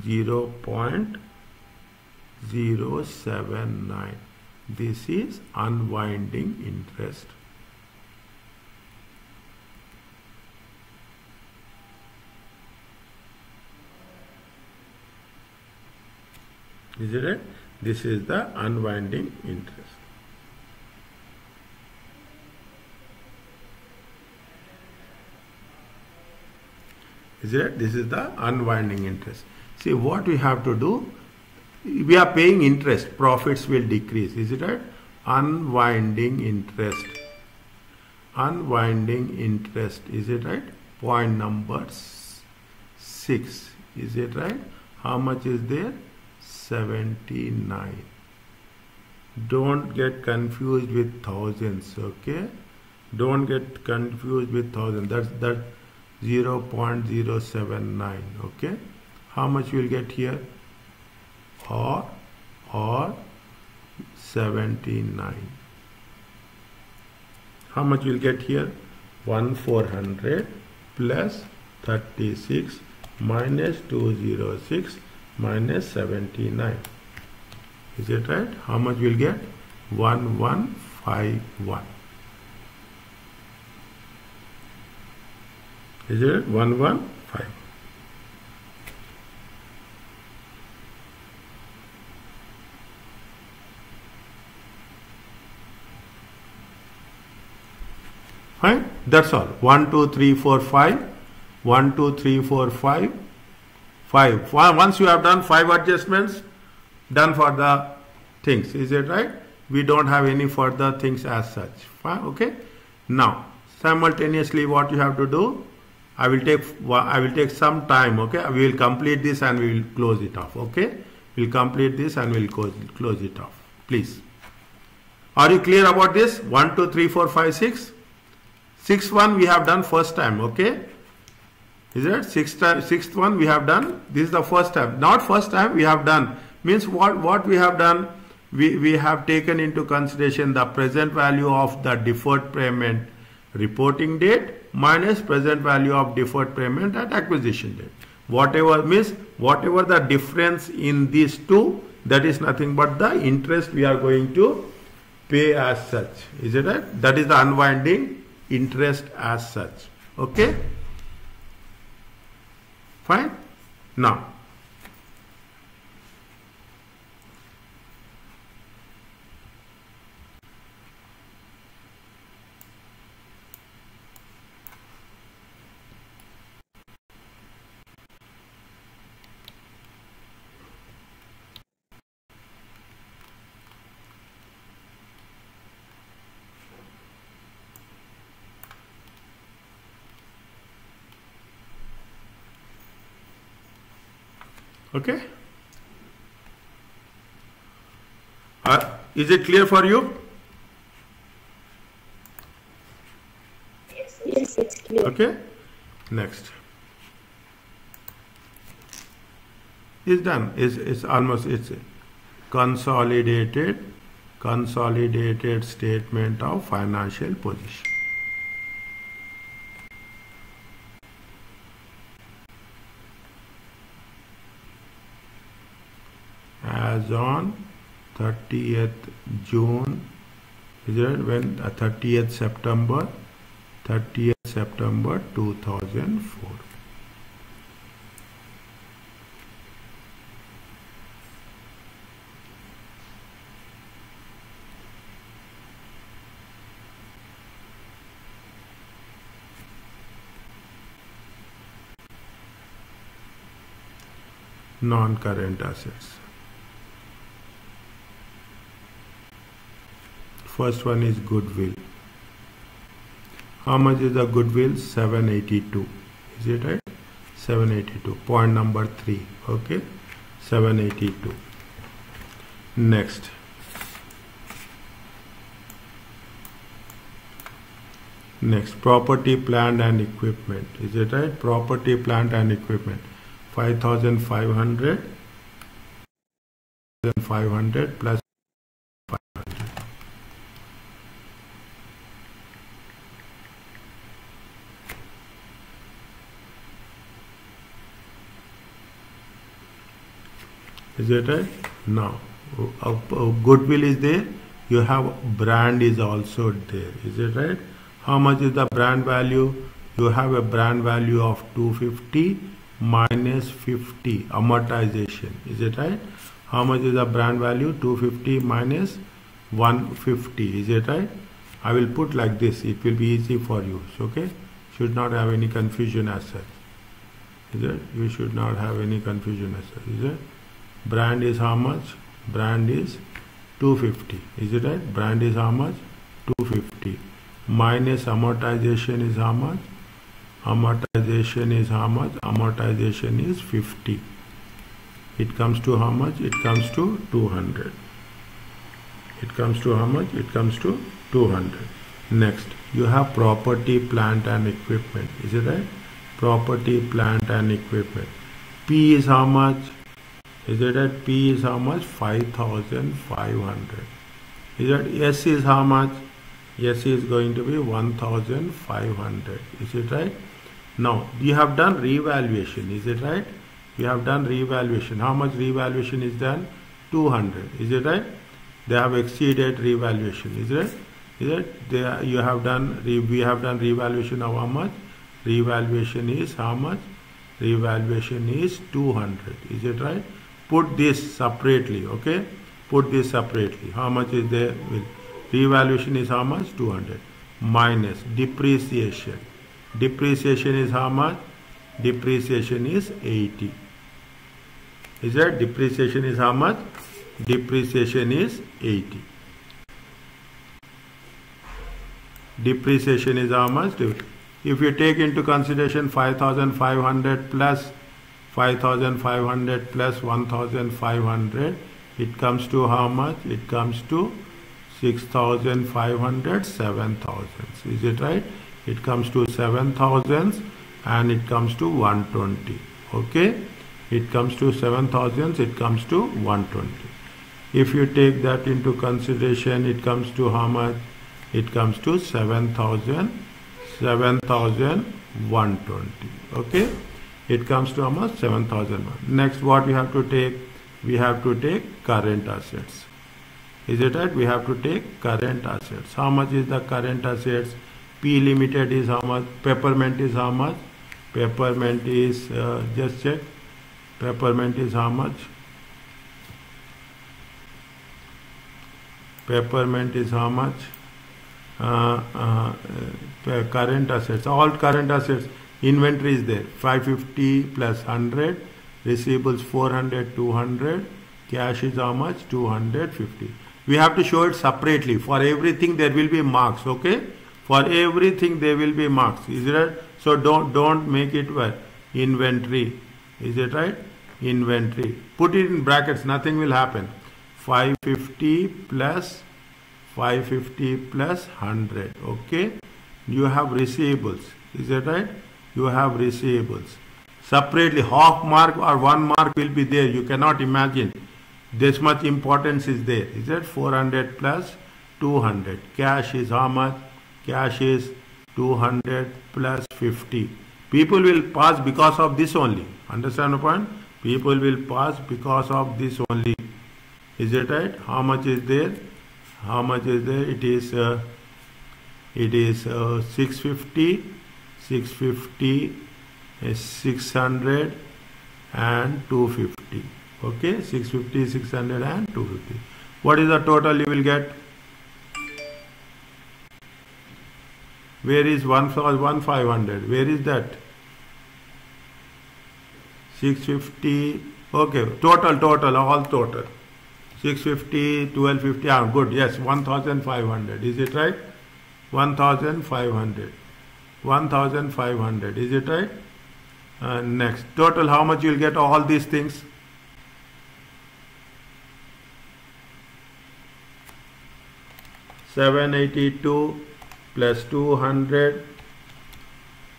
0.079. This is unwinding interest. Is it right? This is the unwinding interest. Is it right? This is the unwinding interest. See what we have to do. We are paying interest. Profits will decrease. Is it right? Unwinding interest. Unwinding interest. Is it right? Point number 6. Is it right? How much is there? 79. Don't get confused with thousands, okay? Don't get confused with thousands. That's 0.079, okay? How much you will get here? Or 79. How much you will get here? 1400 plus 36 minus 206 minus 79. Is it right? How much will get? 1151. Is it 115? Right? That's all. 1, 2, 3, 4, 5. 1, 2, 3, 4, 5. 5. Once you have done 5 adjustments, done for the things. Is it right? We don't have any further things as such. Fine? Okay. Now, simultaneously, what you have to do? I will take some time. Okay. We will complete this and we will close it off. Okay. We'll complete this and we'll close it off. Please. Are you clear about this? 1, 2, 3, 4, 5, 6. 6th one we have done first time, okay? Is it? Sixth one we have done. This is the first time. Not first time we have done. Means what we have done? We have taken into consideration the present value of the deferred payment reporting date minus present value of deferred payment at acquisition date. Whatever the difference in these two, that is nothing but the interest we are going to pay as such. Is it right? That is the unwinding interest as such. Okay? Fine? Now, okay? Is it clear for you? Yes, it's clear. Okay? Next. It's done. It's almost, it's a consolidated statement of financial position. As on 30th June, is it when 30th September 2004. Non-current assets. First one is goodwill. How much is the goodwill? 782. Is it right? 782. Point number 3. Okay. 782. Next. Next. Property, plant and equipment. Is it right? Property, plant and equipment. 5,500. 500 plus 500. Is it right? Now, goodwill is there. You have brand is also there. Is it right? How much is the brand value? You have a brand value of 250 minus 50 amortization. Is it right? How much is the brand value? 250 minus 150. Is it right? I will put like this. It will be easy for you. Okay? Should not have any confusion as such. Is it? You should not have any confusion as such. Is it? Brand is how much? Brand is 250. Is it right? Brand is how much? 250. Minus amortization is how much? Amortization is how much? Amortization is 50. It comes to how much? It comes to 200. It comes to how much? It comes to 200. Next, you have property, plant and equipment. Is it right? Property, plant and equipment. P is how much? Is it right? P is how much? 5,500. Is it? S is how much? S is going to be 1,500. Is it right? Now, you have done revaluation. Is it right? You have done revaluation. How much revaluation is done? 200. Is it right? They have exceeded revaluation. Is it? Is it? We have done revaluation of how much? Revaluation is how much? Revaluation is 200. Is it right? Put this separately. Okay. Put this separately. How much is there? Revaluation is how much? 200 minus depreciation. Depreciation is how much? Depreciation is 80. Is that? Depreciation is how much? Depreciation is 80. Depreciation is how much? If you take into consideration 5,500 plus 5,500 plus 1,500, it comes to how much? It comes to 6,500, 7,000. Is it right? It comes to 7,000 and it comes to 120. Okay? It comes to 7,000, it comes to 120. If you take that into consideration, it comes to how much? It comes to 7,120. Okay? It comes to how much? 7,000. Next, what we have to take? We have to take current assets. Is it right? We have to take current assets. How much is the current assets? P limited is how much? Peppermint is how much? Peppermint is, just check. Peppermint is how much? Peppermint is how much? Current assets. All current assets. Inventory is there. 550 plus 100. Receivables 400, 200. Cash is how much? 250. We have to show it separately. For everything there will be marks. Okay? For everything there will be marks. Is it right? So don't make it what? Inventory. Is it right? Inventory. Put it in brackets. Nothing will happen. 550 plus 100. Okay? You have receivables. Is that right? You have receivables. Separately, half mark or 1 mark will be there. You cannot imagine. This much importance is there. Is that 400 plus 200? Cash is how much? Cash is 200 plus 50. People will pass because of this only. Understand the point? People will pass because of this only. Is it right? How much is there? How much is there? It is 650, 600 and 250. Okay, 650, 600 and 250. What is the total you will get? Where is 1,500? Where is that? 650. Okay, total, all total. 650, 1250. Good. Yes, 1,500. Is it right? 1,500. 1,500. Is it right? Next, total. How much you will get all these things? $782 plus 200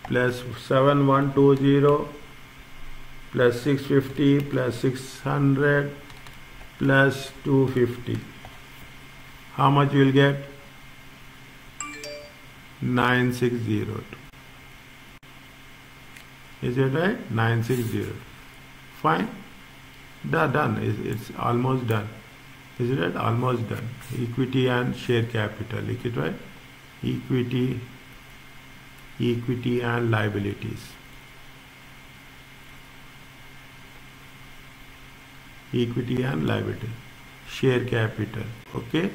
plus 7120 plus 650 plus 600 plus 250. How much you will get? 9602. Is it right? 960. Fine. Done. It's almost done. Is it right? Almost done. Equity and share capital. Is it right? Equity and liabilities. Equity and liability. Share capital. Okay?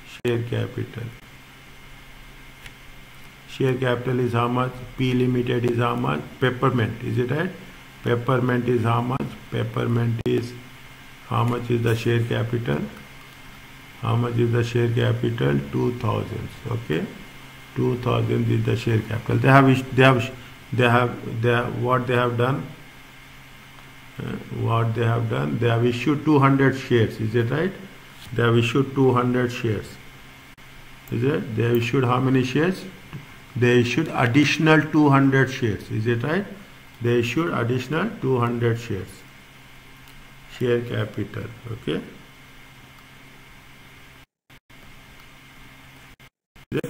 Share capital. Share capital is how much? P limited is how much? Peppermint. Is it right? Peppermint is how much? Peppermint is how much is the share capital? How much is the share capital? 2,000. Okay? 2,000 is the share capital. What they have done? what they have done, they have issued 200 shares, is it right? They have issued 200 shares, is it? They have issued how many shares? They issued additional 200 shares, is it right? They issued additional 200 shares, share capital, okay?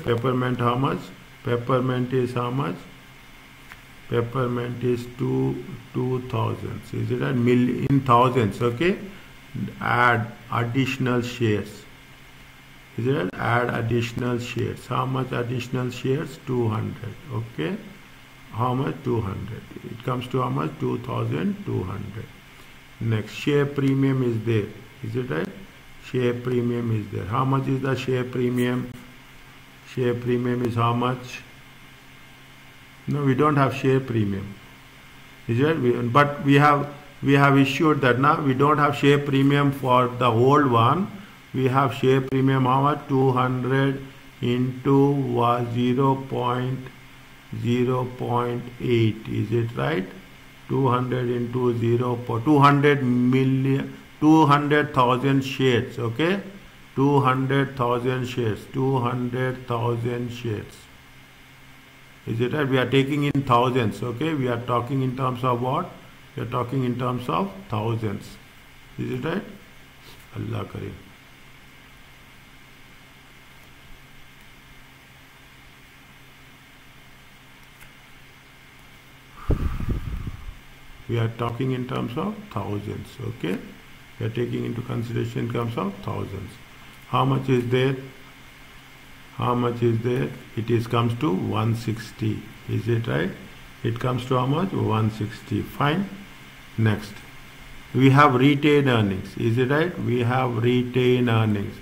Peppermint how much? Peppermint is how much? Peppermint is 2,000, is it right? In thousands, okay? Add additional shares, is it right? Add additional shares. How much additional shares? 200, okay? How much? 200. It comes to how much? 2,200. Next, share premium is there, is it right? Share premium is there. How much is the share premium? Share premium is how much? No, we don't have share premium, is it? But we have issued that now. We don't have share premium for the old one. We have share premium how much? 200 into 0.8, is it right? 200 into 200,000 shares, okay? 200,000 shares, 200,000 shares, is it right? We are taking in thousands, okay? We are talking in terms of what? We are talking in terms of thousands, is it right? Allah Kareem. We are talking in terms of thousands, okay? We are taking into consideration in terms of thousands. How much is there? How much is there? It comes to 160, is it right? It comes to how much? 160. Fine. Next, we have retained earnings, is it right? We have retained earnings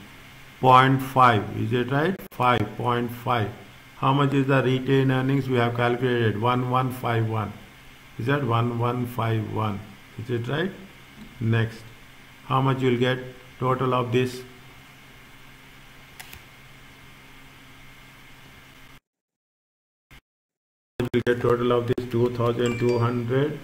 0.5, is it right? 5.5. How much is the retained earnings? We have calculated 1151. Is that 1151? Is it right? Next, how much you will get total of this? You will get total of this 2,200,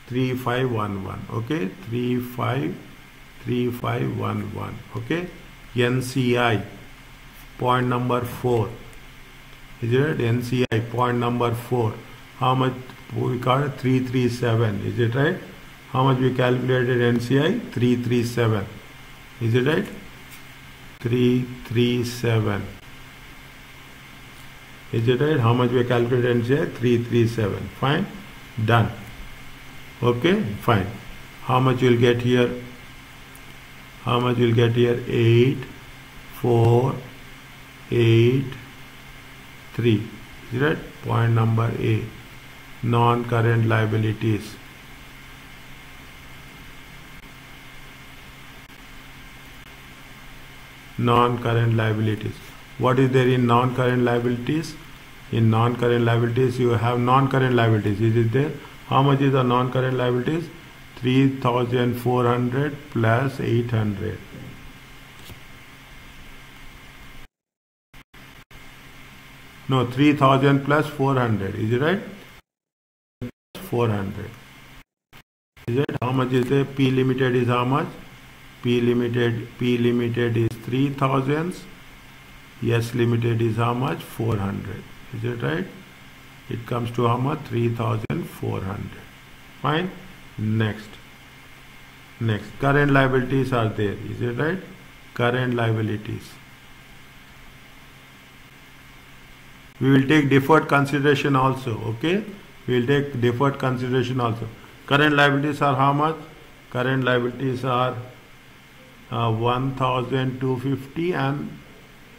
3511. Okay, 3511. Okay, NCI point number 4. Is it right? NCI point number 4. How much? We got it 337, is it right? How much we calculated NCI? 337, is it right? 337, is it right? How much we calculated NCI? 337. Fine, done. Okay, fine. How much you'll get here? How much you'll get here? 8483, is it right? Point number A. Non-current liabilities. Non-current liabilities. What is there in non-current liabilities? In non-current liabilities, you have non-current liabilities. Is it there? How much is the non-current liabilities? 3,400 plus 800. No, 3,000 plus 400. Is it right? 400. Is it? How much is there? P limited is how much? P limited is 3,000. S limited is how much? 400. Is it right? It comes to how much? 3,400. Fine. Next. Current liabilities are there. Is it right? Current liabilities. We will take deferred consideration also. Okay. We will take deferred consideration also. Current liabilities are how much? Current liabilities are 1,250 and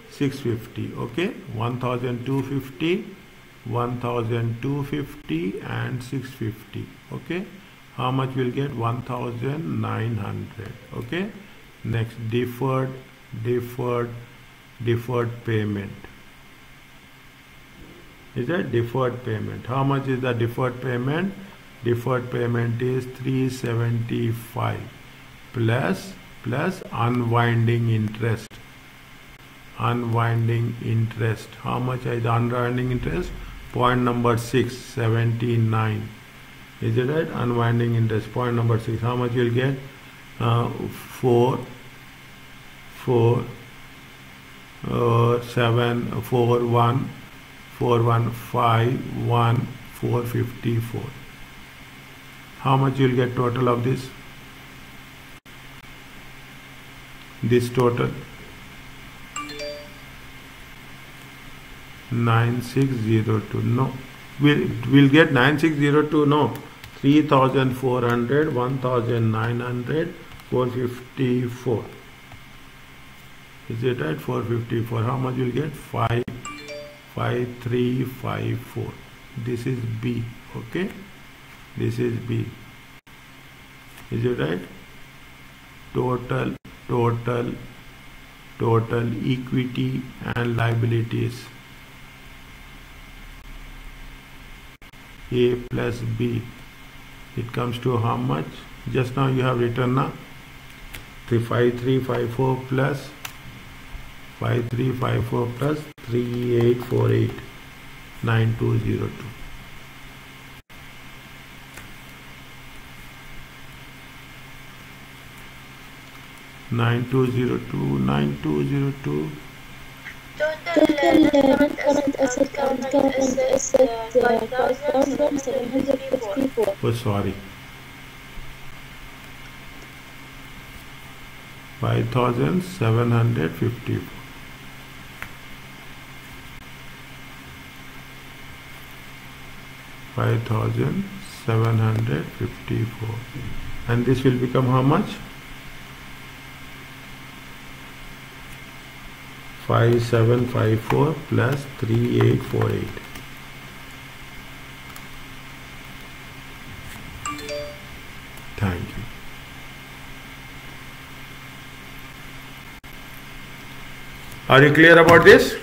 650. Okay, 1,250, 1,250 and 650. Okay, how much will get? 1,900. Okay, next, deferred payment. Is that deferred payment? How much is the deferred payment? Deferred payment is 375 plus unwinding interest. Unwinding interest. How much is the unwinding interest? Point number 6, 79. Is it right? Unwinding interest. Point number 6. How much you'll get? 4, 4, 7, 4, 1, 4, 1, 5, 1, 454. How much you'll get total of this? This total 9602. No, we'll get 9602. No, 3400, 1900, 454. Is it right? 454. How much you'll get? 5354. This is B. Okay, this is B. Is it right? Total equity and liabilities A plus B. It comes to how much? Just now you have written now 5354 plus 5354 plus 3848 9202. Total non-current asset and current asset 5,754. Oh, sorry. 5,754. 5,754. And this will become how much? 5754 plus 3848. Thank you. Are you clear about this?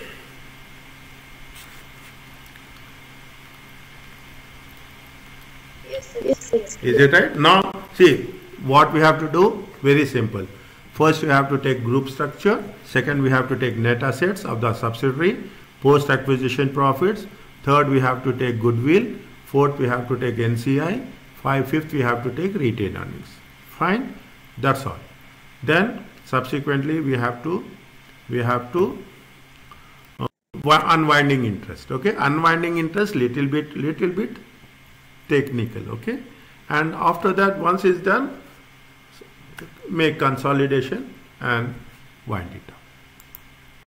Yes. Is it right? Now, see what we have to do. Very simple. First, we have to take group structure. Second, we have to take net assets of the subsidiary, post-acquisition profits. Third, we have to take goodwill. Fourth, we have to take NCI. Fifth, we have to take retained earnings. Fine, that's all. Then, subsequently, we have to unwinding interest. Okay, unwinding interest, little bit technical. Okay, and after that, once it's done, make consolidation and wind it up.